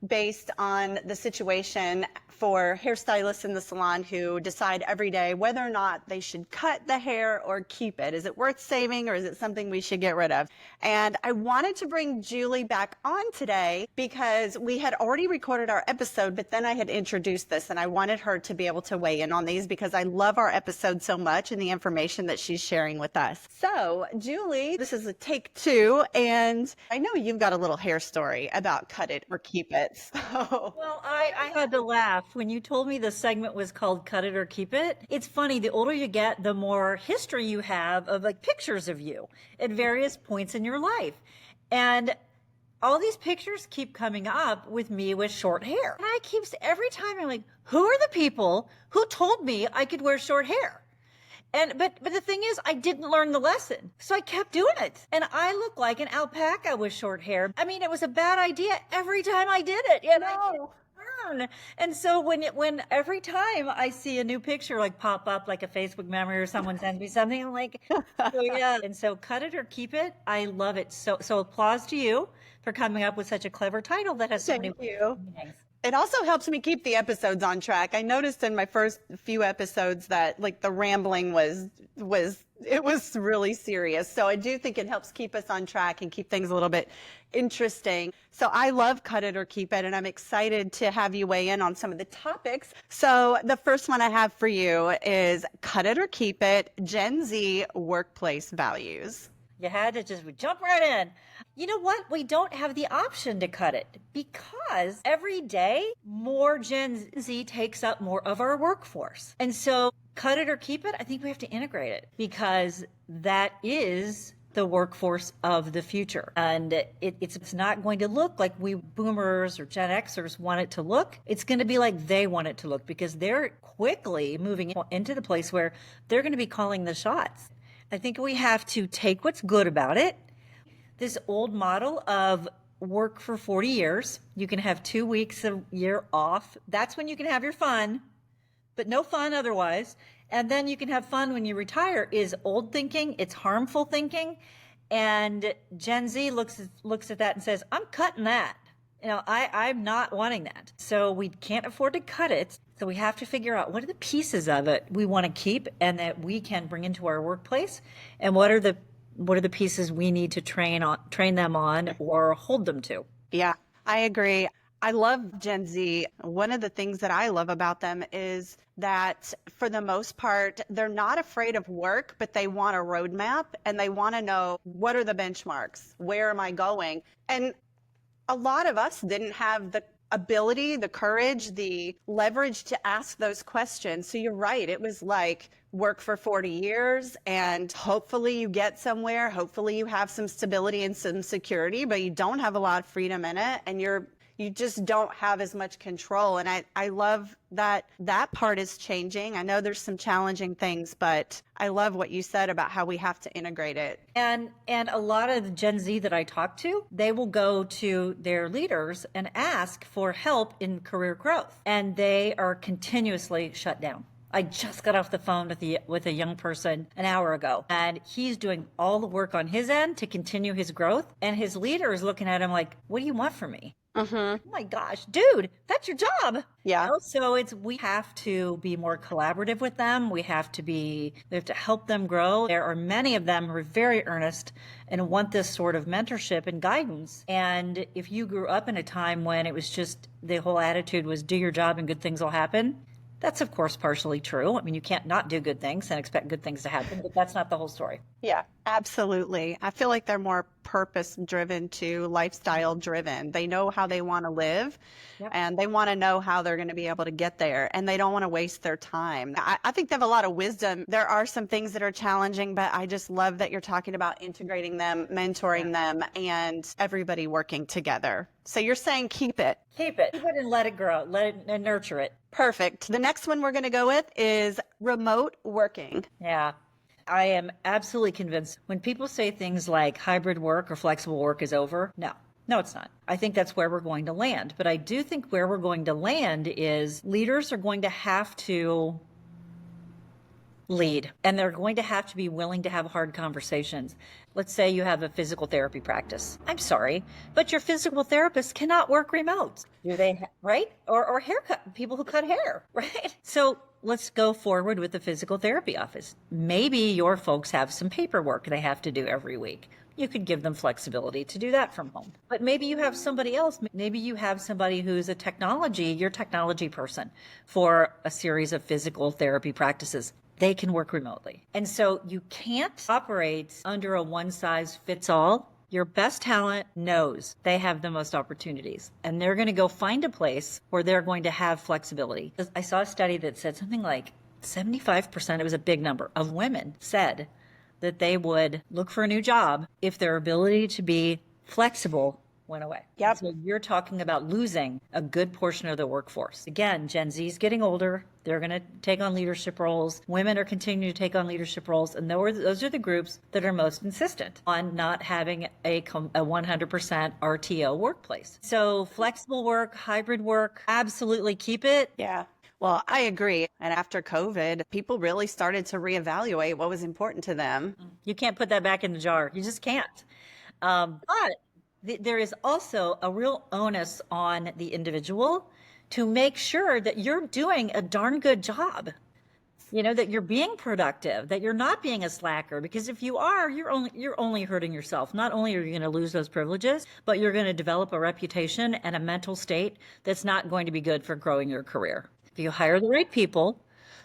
based on the situation for hairstylists in the salon who decide every day whether or not they should cut the hair or keep it. Is it worth saving, or is it something we should get rid of? And I wanted to bring Julie back on today because we had already recorded our episode, but then I had introduced this and I wanted her to be able to weigh in on these because I love our episode so much and the information that she's sharing with us. So Julie, this is a take 2, and I know you've got a little hair story about cut it or keep it. So. Well, I had to laugh when you told me the segment was called Cut It or Keep It. It's funny, the older you get, the more history you have of like pictures of you at various points in your life. And all these pictures keep coming up with me with short hair. And every time I'm like, who are the people who told me I could wear short hair? But the thing is, I didn't learn the lesson. So I kept doing it. And I look like an alpaca with short hair. I mean, it was a bad idea every time I did it. And I didn't learn. And so when every time I see a new picture like pop up, like a Facebook memory or someone sends me something, I'm like, oh yeah. And so Cut It or Keep It, I love it. So applause to you for coming up with such a clever title that has so many meanings. It also helps me keep the episodes on track. I noticed in my first few episodes that like the rambling was really serious. So I do think it helps keep us on track and keep things a little bit interesting. So I love Cut It or Keep It, and I'm excited to have you weigh in on some of the topics. So the first one I have for you is Cut It or Keep It, Gen Z workplace values. You had to just jump right in. You know what? We don't have the option to cut it because every day more Gen Z takes up more of our workforce. And so cut it or keep it, I think we have to integrate it because that is the workforce of the future. And it's not going to look like we boomers or Gen Xers want it to look. It's going to be like they want it to look because they're quickly moving into the place where they're going to be calling the shots. I think we have to take what's good about it. This old model of work for 40 years, you can have 2 weeks a year off. That's when you can have your fun, but no fun otherwise. And then you can have fun when you retire is old thinking. It's harmful thinking. And Gen Z looks at that and says, I'm cutting that. I'm not wanting that. So we can't afford to cut it. So we have to figure out what are the pieces of it we want to keep and that we can bring into our workplace, and what are the pieces we need to train them on or hold them to. Yeah, I agree. I love Gen Z. One of the things that I love about them is that for the most part, they're not afraid of work, but they want a roadmap and they want to know, what are the benchmarks? Where am I going? And a lot of us didn't have the ability, the courage, the leverage to ask those questions. So you're right. It was like work for 40 years and hopefully you get somewhere. Hopefully you have some stability and some security, but you don't have a lot of freedom in it. And you just don't have as much control. And I love that part is changing. I know there's some challenging things, but I love what you said about how we have to integrate it. And a lot of the Gen Z that I talk to, they will go to their leaders and ask for help in career growth, and they are continuously shut down. I just got off the phone with a young person an hour ago, and he's doing all the work on his end to continue his growth, and his leader is looking at him like, what do you want from me? Oh my gosh, dude, that's your job. Yeah. So we have to be more collaborative with them. We have to help them grow. There are many of them who are very earnest and want this sort of mentorship and guidance. And if you grew up in a time when it was just the whole attitude was do your job and good things will happen, that's, of course, partially true. I mean, you can't not do good things and expect good things to happen, but that's not the whole story. Yeah, absolutely. I feel like they're more purpose driven to lifestyle driven. They know how they want to live. Yep. And they want to know how they're going to be able to get there, and they don't want to waste their time. I think they have a lot of wisdom. There are some things that are challenging, but I just love that you're talking about integrating them, mentoring them, and everybody working together. So you're saying keep it. Keep it and let it grow, and nurture it. Perfect. The next one we're going to go with is remote working. Yeah. I am absolutely convinced when people say things like hybrid work or flexible work is over. No, it's not. I think that's where we're going to land. But I do think where we're going to land is leaders are going to have to lead, and they're going to have to be willing to have hard conversations. Let's say you have a physical therapy practice. I'm sorry, but your physical therapist cannot work remote. Do they, right? Or haircut, people who cut hair, right? So let's go forward with the physical therapy office. Maybe your folks have some paperwork they have to do every week. You could give them flexibility to do that from home. But maybe you have somebody else. Maybe you have somebody who's your technology person for a series of physical therapy practices. They can work remotely. And so you can't operate under a one-size-fits-all. Your best talent knows they have the most opportunities, and they're going to go find a place where they're going to have flexibility. I saw a study that said something like 75%, it was a big number, of women said that they would look for a new job if their ability to be flexible went away. Yep. So you're talking about losing a good portion of the workforce. Again, Gen Z is getting older. They're going to take on leadership roles. Women are continuing to take on leadership roles. And those are the groups that are most insistent on not having a 100% RTO workplace. So flexible work, hybrid work, absolutely keep it. Yeah. Well, I agree. And after COVID, people really started to reevaluate what was important to them. You can't put that back in the jar. You just can't. But there is also a real onus on the individual to make sure that you're doing a darn good job. That you're being productive, that you're not being a slacker, because if you are, you're only hurting yourself. Not only are you going to lose those privileges, but you're going to develop a reputation and a mental state that's not going to be good for growing your career. If you hire the right people,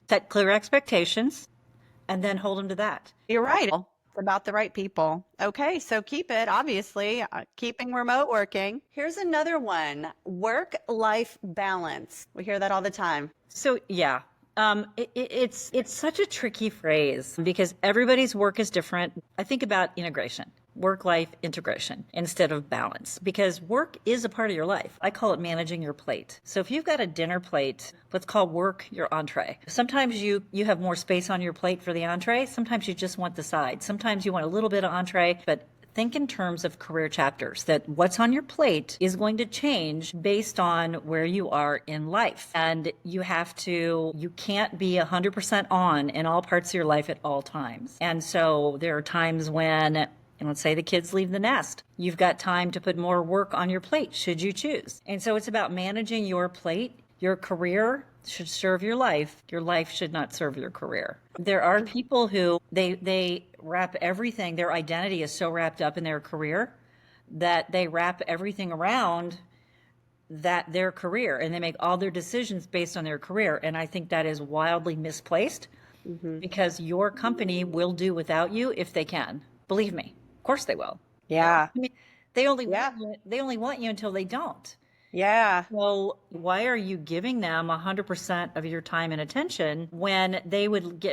set clear expectations, and then hold them to that. You're right. It's about the right people. Okay, so keep it, obviously, keeping remote working. Here's another one, work-life balance. We hear that all the time. So, yeah. It's such a tricky phrase because everybody's work is different. I think about integration, work-life integration instead of balance, because work is a part of your life. I call it managing your plate. So if you've got a dinner plate, let's call work your entree. Sometimes you have more space on your plate for the entree. Sometimes you just want the side. Sometimes you want a little bit of entree, but think in terms of career chapters, that what's on your plate is going to change based on where you are in life. And you can't be 100% on in all parts of your life at all times. And so there are times when And let's say the kids leave the nest. You've got time to put more work on your plate, should you choose. And so it's about managing your plate. Your career should serve your life. Your life should not serve your career. There are people who they wrap everything, their identity is so wrapped up in their career that they wrap everything around their career, and they make all their decisions based on their career. And I think that is wildly misplaced because your company will do without you if they can. Believe me. Of course they will. Yeah. I mean, they only want you until they don't. Yeah. So why are you giving them 100% of your time and attention when they would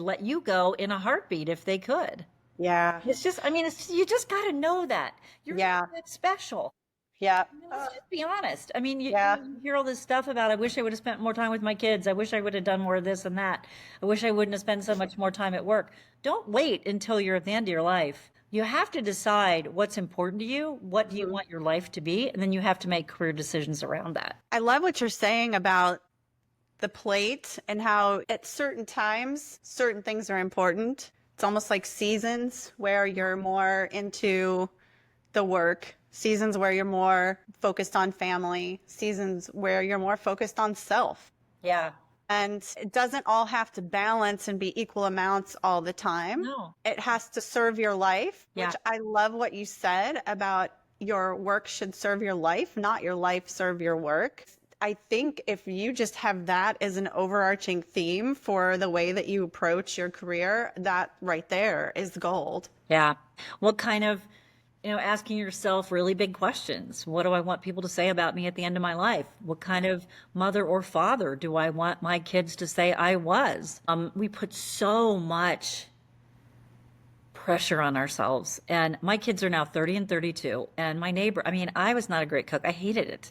let you go in a heartbeat if they could? Yeah. It's just, I mean, you just got to know that you're not that special. Yeah. I mean, let's just be honest. I mean, you hear all this stuff about, I wish I would have spent more time with my kids. I wish I would have done more of this and that. I wish I wouldn't have spent so much more time at work. Don't wait until you're at the end of your life. You have to decide what's important to you. What do you want your life to be? And then you have to make career decisions around that. I love what you're saying about the plate and how at certain times, certain things are important. It's almost like seasons where you're more into the work, seasons where you're more focused on family, seasons where you're more focused on self. Yeah. And it doesn't all have to balance and be equal amounts all the time. No. It has to serve your life, Yeah. which I love what you said about your work should serve your life, not your life serve your work. I think if you just have that as an overarching theme for the way that you approach your career, that right there is gold. Yeah. What kind of, asking yourself really big questions. What do I want people to say about me at the end of my life? What kind of mother or father do I want my kids to say I was? We put so much pressure on ourselves. And my kids are now 30 and 32. And my neighbor, I was not a great cook. I hated it.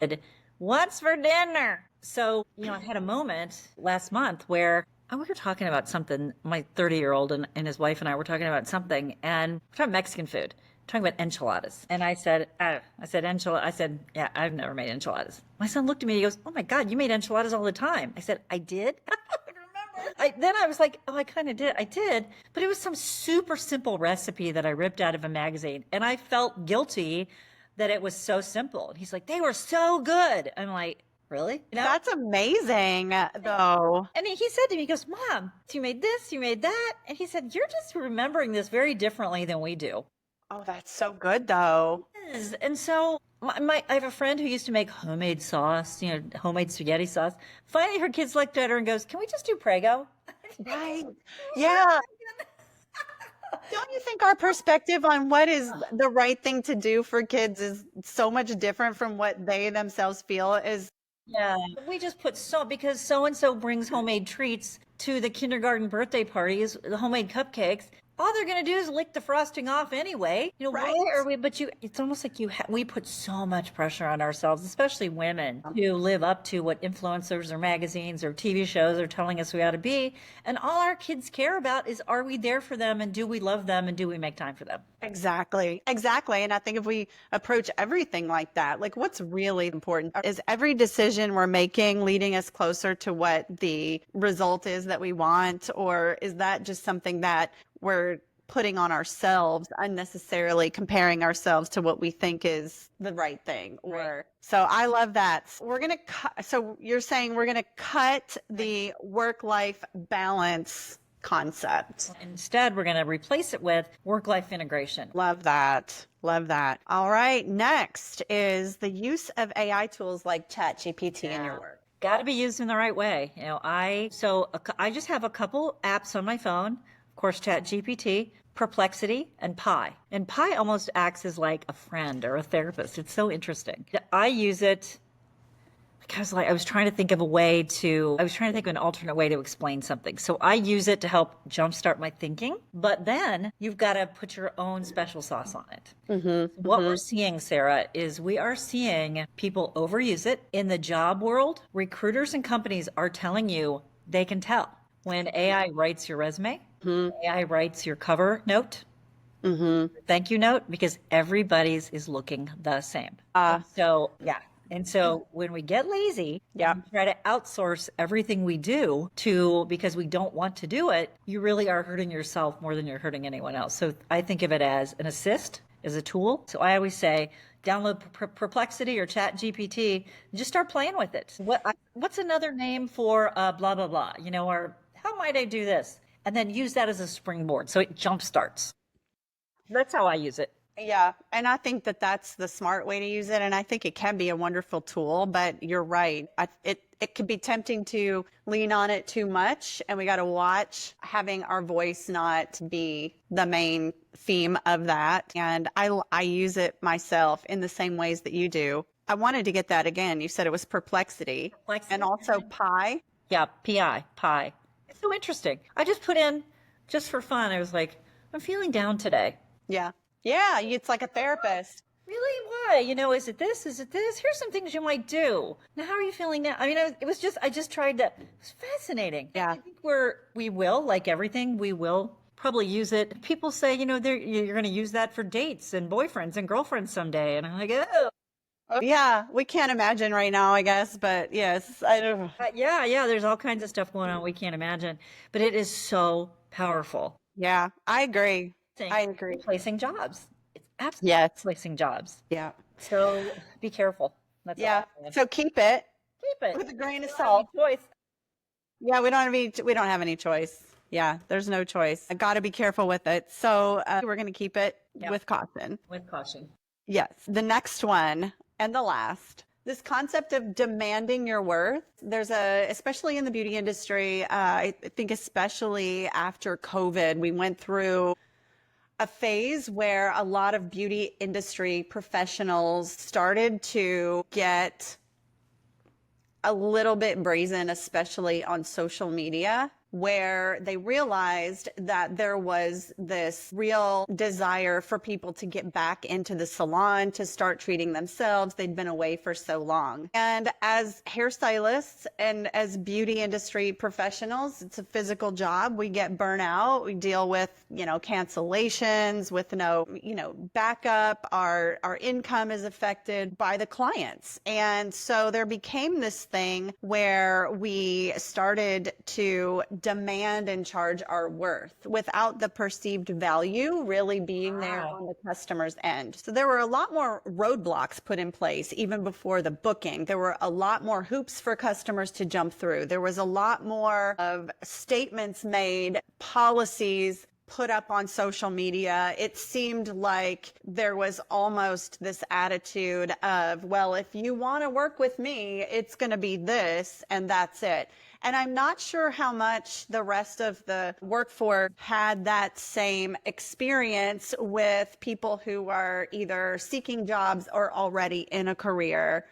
And what's for dinner? So, I had a moment last month where we were talking about something, my 30-year-old and his wife and I were talking about something, and we're talking Mexican food. Talking about enchiladas. And I said, yeah, I've never made enchiladas. My son looked at me and he goes, oh my God, you made enchiladas all the time. I said, I did? Then I was like, oh, I kind of did. I did. But it was some super simple recipe that I ripped out of a magazine. And I felt guilty that it was so simple. And he's like, they were so good. I'm like, really? That's amazing, though. And he said to me, he goes, Mom, you made this, you made that. And he said, you're just remembering this very differently than we do. Oh, that's so good, though. It is. And so I have a friend who used to make homemade sauce, homemade spaghetti sauce. Finally, her kids looked at her and goes, can we just do Prego? Right. Yeah. Don't you think our perspective on what is the right thing to do for kids is so much different from what they themselves feel is? Yeah. We just put because so-and-so brings homemade treats to the kindergarten birthday parties, the homemade cupcakes. All they're going to do is lick the frosting off anyway. Right. Why are we, it's almost like we put so much pressure on ourselves, especially women, to live up to what influencers or magazines or TV shows are telling us we ought to be. And all our kids care about is, are we there for them? And do we love them? And do we make time for them? Exactly. Exactly. And I think if we approach everything like that, like what's really important is every decision we're making leading us closer to what the result is that we want, or is that just something that we're putting on ourselves unnecessarily, comparing ourselves to what we think is the right thing? Right. So I love that. We're going to so you're saying we're going to cut the work-life balance concept. Instead, we're going to replace it with work-life integration. Love that. Love that. All right. Next is the use of AI tools like ChatGPT in your work. Got to be used in the right way. I just have a couple apps on my phone. Of course, ChatGPT, Perplexity, and Pi. And Pi almost acts as like a friend or a therapist. It's so interesting. I use it because I was trying to think of an alternate way to explain something. So I use it to help jumpstart my thinking. But then you've got to put your own special sauce on it. Mm-hmm. What we're seeing, Sarah, is we are seeing people overuse it. In the job world, recruiters and companies are telling you they can tell when AI writes your resume. Mm-hmm. AI writes your cover note, thank you note, because everybody's is looking the same. So yeah, And so when we get lazy, Yeah. and we try to outsource everything we do because we don't want to do it, you really are hurting yourself more than you're hurting anyone else. So I think of it as an assist, as a tool. So I always say, download Perplexity or Chat GPT, and just start playing with it. What's another name for blah, blah, blah, or how might I do this? And then use that as a springboard. So it jumpstarts. That's how I use it. Yeah. And I think that that's the smart way to use it. And I think it can be a wonderful tool, but you're right. It could be tempting to lean on it too much. And we got to watch having our voice not be the main theme of that. And I use it myself in the same ways that you do. I wanted to get that again. You said it was Perplexity. And also Pi. Yeah, Pi. It's so interesting. I just put in, just for fun, I was like, I'm feeling down today. Yeah. Yeah. It's like a therapist. Really? Why? Is it this? Is it this? Here's some things you might do. Now, how are you feeling now? I mean, I just tried to, it was fascinating. Yeah. I think we will, like everything, we will probably use it. People say, you're going to use that for dates and boyfriends and girlfriends someday. And I'm like, oh. Yeah, we can't imagine right now, I guess, but yes, I don't. Yeah, there's all kinds of stuff going on we can't imagine, but it is so powerful. Yeah, I agree. I agree. Replacing jobs. It's absolutely Yes. replacing jobs. Yeah. So be careful. That's Yeah. all. So keep it Keep it with a grain of Don't have salt. any choice. Yeah, we don't have any choice. Yeah, there's no choice. I got to be careful with it. So we're going to keep it with caution. With caution. Yes. The next one and the last, this concept of demanding your worth. Especially in the beauty industry, I think especially after COVID, we went through a phase where a lot of beauty industry professionals started to get a little bit brazen, especially on social media, where they realized that there was this real desire for people to get back into the salon, to start treating themselves. They'd been away for so long. And as hairstylists and as beauty industry professionals, it's a physical job. We get burnout. We deal with, cancellations with no, backup. Our income is affected by the clients. And so there became this thing where we started to demand and charge our worth without the perceived value really being there on the customer's end. So there were a lot more roadblocks put in place even before the booking. There were a lot more hoops for customers to jump through. There was a lot more of statements made, policies put up on social media. It seemed like there was almost this attitude of, well, if you want to work with me, it's going to be this and that's it. And I'm not sure how much the rest of the workforce had that same experience with people who are either seeking jobs or already in a career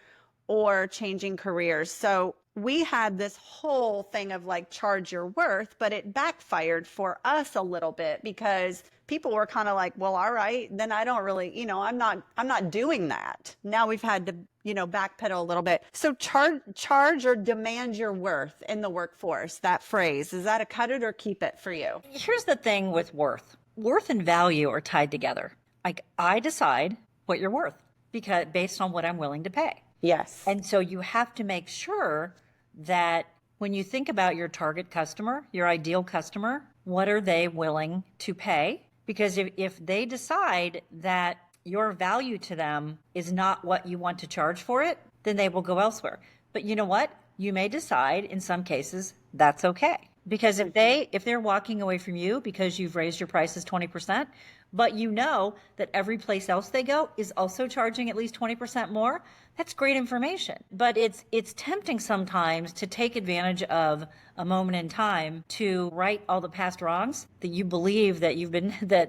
or changing careers. So we had this whole thing of like charge your worth, but it backfired for us a little bit because people were kind of like, well, all right, then I don't really, I'm not doing that. Now we've had to, backpedal a little bit. So charge or demand your worth in the workforce, that phrase, is that a cut it or keep it for you? Here's the thing with worth. Worth and value are tied together. Like I decide what you're worth because based on what I'm willing to pay. Yes. And so you have to make sure that when you think about your target customer, your ideal customer, what are they willing to pay? Because if they decide that your value to them is not what you want to charge for it, then they will go elsewhere. But you know what? You may decide in some cases that's okay. Because if they're walking away from you because you've raised your prices 20%, but you know that every place else they go is also charging at least 20% more, that's great information. But it's tempting sometimes to take advantage of a moment in time to right all the past wrongs that you believe that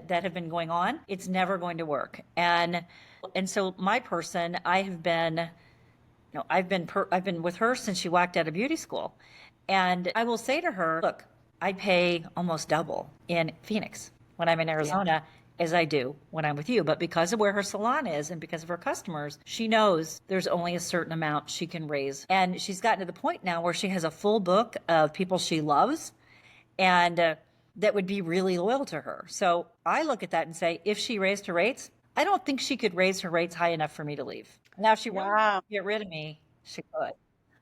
that have been going on. It's never going to work. And so my person, I've been with her since she walked out of beauty school. And I will say to her, look, I pay almost double in Phoenix when I'm in Arizona as I do when I'm with you. But because of where her salon is and because of her customers, she knows there's only a certain amount she can raise. And she's gotten to the point now where she has a full book of people she loves and that would be really loyal to her. So I look at that and say, if she raised her rates, I don't think she could raise her rates high enough for me to leave. Now, if she wanted Wow. to get rid of me, she could.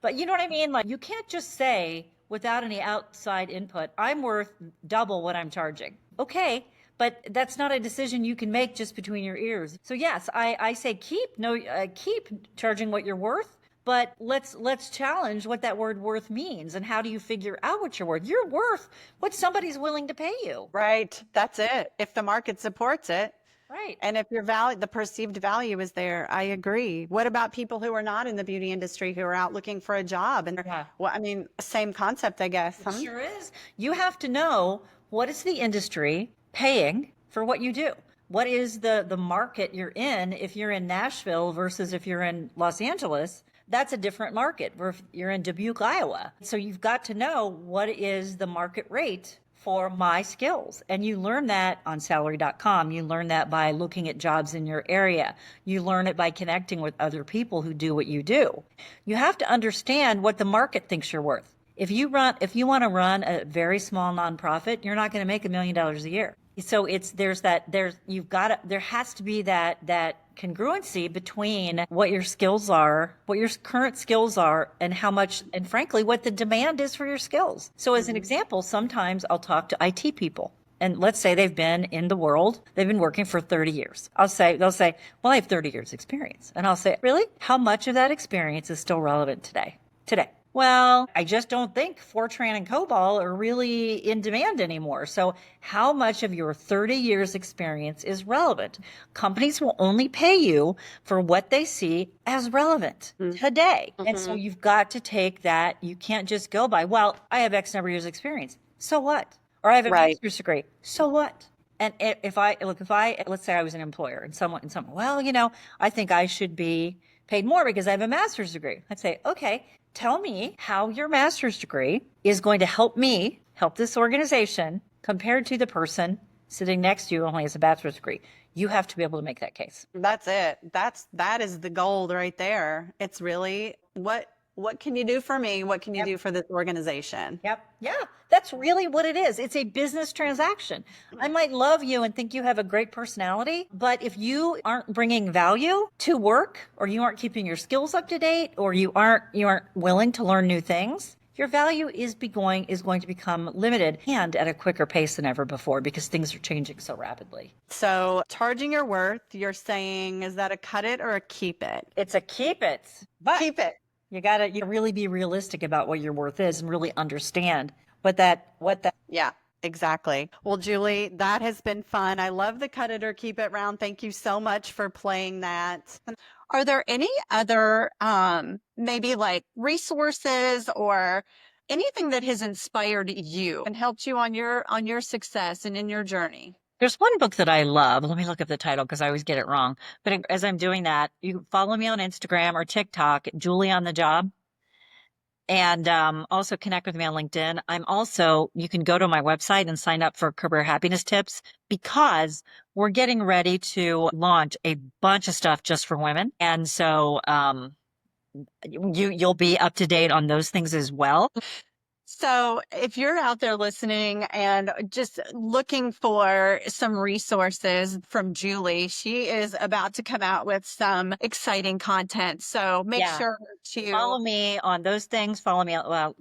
But you know what I mean? Like, you can't just say without any outside input, I'm worth double what I'm charging. Okay, but that's not a decision you can make just between your ears. So yes, I say keep charging what you're worth, but let's challenge what that word worth means and how do you figure out what you're worth? You're worth what somebody's willing to pay you. Right. That's it. If the market supports it. Right. And if your value, the perceived value is there, I agree. What about people who are not in the beauty industry, who are out looking for a job? And Yeah. well, I mean, same concept, I guess. It sure is. You have to know, what is the industry paying for what you do? What is the market you're in? If you're in Nashville versus if you're in Los Angeles, that's a different market. Or if you're in Dubuque, Iowa. So you've got to know what is the market rate for my skills. And you learn that on salary.com. You learn that by looking at jobs in your area. You learn it by connecting with other people who do what you do. You have to understand what the market thinks you're worth. If you want to run a very small nonprofit, you're not going to make $1 million a year. So there has to be that congruency between what your skills are, what your current skills are, and how much, and frankly, what the demand is for your skills. So as an example, sometimes I'll talk to IT people. And let's say they've been in the world, they've been working for 30 years. They'll say, well, I have 30 years experience. And I'll say, really? How much of that experience is still relevant today? Well, I just don't think Fortran and COBOL are really in demand anymore. So how much of your 30 years experience is relevant? Companies will only pay you for what they see as relevant today. And so you've got to take that. You can't just go by, well, I have X number of years experience. So what? Or I have a master's degree. So what? And let's say I was an employer and someone, well, I think I should be paid more because I have a master's degree. I'd say, okay, tell me how your master's degree is going to help this organization compared to the person sitting next to you who only has a bachelor's degree. You have to be able to make that case. That's it. That is the gold right there. It's really what can you do for me? What can you do for this organization? Yep. Yeah. That's really what it is. It's a business transaction. I might love you and think you have a great personality, but if you aren't bringing value to work, or you aren't keeping your skills up to date, or you aren't willing to learn new things, your value is going to become limited and at a quicker pace than ever before because things are changing so rapidly. So charging your worth, you're saying, is that a cut it or a keep it? It's a keep it. But keep it. You gotta really be realistic about what your worth is and really understand what that. Yeah, exactly. Well, Julie, that has been fun. I love the cut it or keep it round. Thank you so much for playing that. Are there any other maybe like resources or anything that has inspired you and helped you on your success and in your journey? There's one book that I love. Let me look up the title because I always get it wrong. But as I'm doing that, you can follow me on Instagram or TikTok, Julie on the Job. And also connect with me on LinkedIn. You can go to my website and sign up for career happiness tips because we're getting ready to launch a bunch of stuff just for women. And so you'll be up to date on those things as well. So if you're out there listening and just looking for some resources from Julie, she is about to come out with some exciting content. So make sure to follow me on those things. Follow me,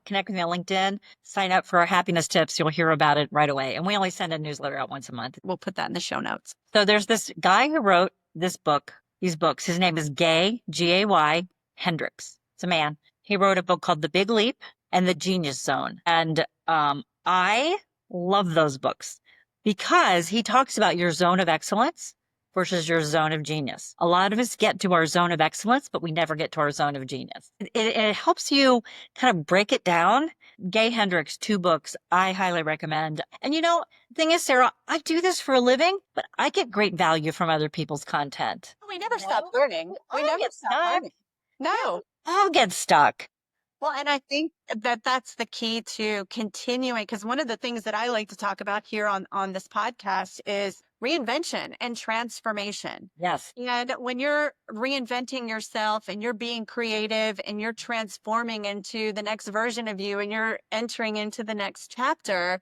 connect with me on LinkedIn, sign up for our happiness tips. You'll hear about it right away. And we only send a newsletter out once a month. We'll put that in the show notes. So there's this guy who wrote these books. His name is Gay, G-A-Y, Hendricks. It's a man. He wrote a book called The Big Leap and The Genius Zone. And I love those books because he talks about your zone of excellence versus your zone of genius. A lot of us get to our zone of excellence, but we never get to our zone of genius. It helps you kind of break it down. Gay Hendricks, 2 books I highly recommend. And the thing is, Sarah, I do this for a living, but I get great value from other people's content. We never stop learning. We never stop learning. No. I'll get stuck. Well, and I think that that's the key to continuing, because one of the things that I like to talk about here on this podcast is reinvention and transformation. Yes. And when you're reinventing yourself and you're being creative and you're transforming into the next version of you and you're entering into the next chapter,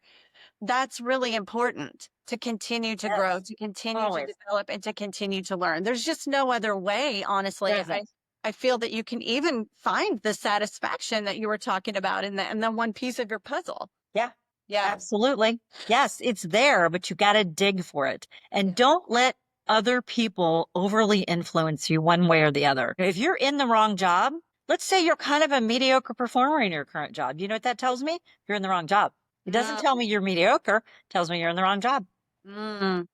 that's really important to continue to grow, to continue to develop, and to continue to learn. There's just no other way, honestly. I feel that you can even find the satisfaction that you were talking about in the one piece of your puzzle. Yeah. Yeah. Absolutely. Yes, it's there, but you got to dig for it. And don't let other people overly influence you one way or the other. If you're in the wrong job, let's say you're kind of a mediocre performer in your current job. You know what that tells me? You're in the wrong job. It doesn't tell me you're mediocre. It tells me you're in the wrong job.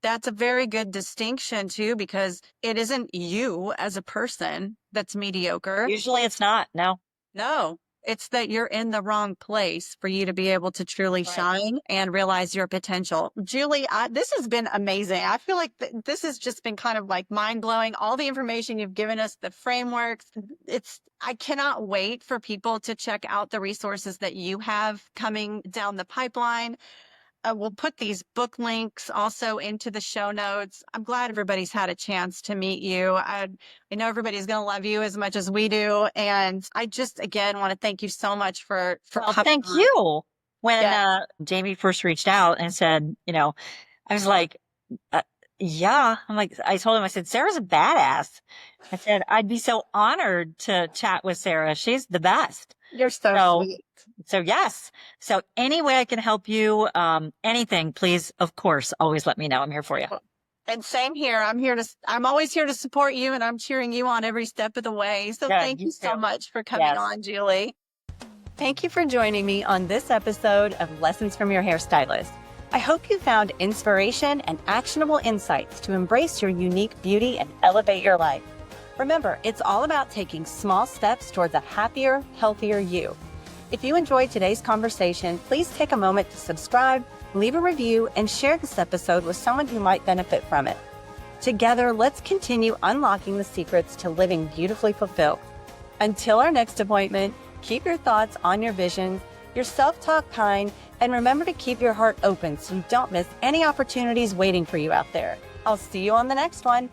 That's a very good distinction too, because it isn't you as a person that's mediocre. Usually it's not. No. No, it's that you're in the wrong place for you to be able to truly shine and realize your potential. Julie, this has been amazing. I feel like this has just been kind of like mind blowing. All the information you've given us, the frameworks, I cannot wait for people to check out the resources that you have coming down the pipeline. We'll put these book links also into the show notes. I'm glad everybody's had a chance to meet you. I know everybody's going to love you as much as we do. And I just, again, want to thank you so much for Well, coming thank on. you. When Jamie first reached out and said, I was like, yeah. I told him, I said, Sarah's a badass. I said, I'd be so honored to chat with Sarah. She's the best. You're so sweet. So yes. So any way I can help you, anything, please, of course, always let me know. I'm here for you. And same here. I'm always here to support you, and I'm cheering you on every step of the way. So thank you so much for coming on, Julie. Thank you for joining me on this episode of Lessons from Your Hairstylist. I hope you found inspiration and actionable insights to embrace your unique beauty and elevate your life. Remember, it's all about taking small steps towards a happier, healthier you. If you enjoyed today's conversation, please take a moment to subscribe, leave a review, and share this episode with someone who might benefit from it. Together, let's continue unlocking the secrets to living beautifully fulfilled. Until our next appointment, keep your thoughts on your vision, your self-talk kind, and remember to keep your heart open so you don't miss any opportunities waiting for you out there. I'll see you on the next one.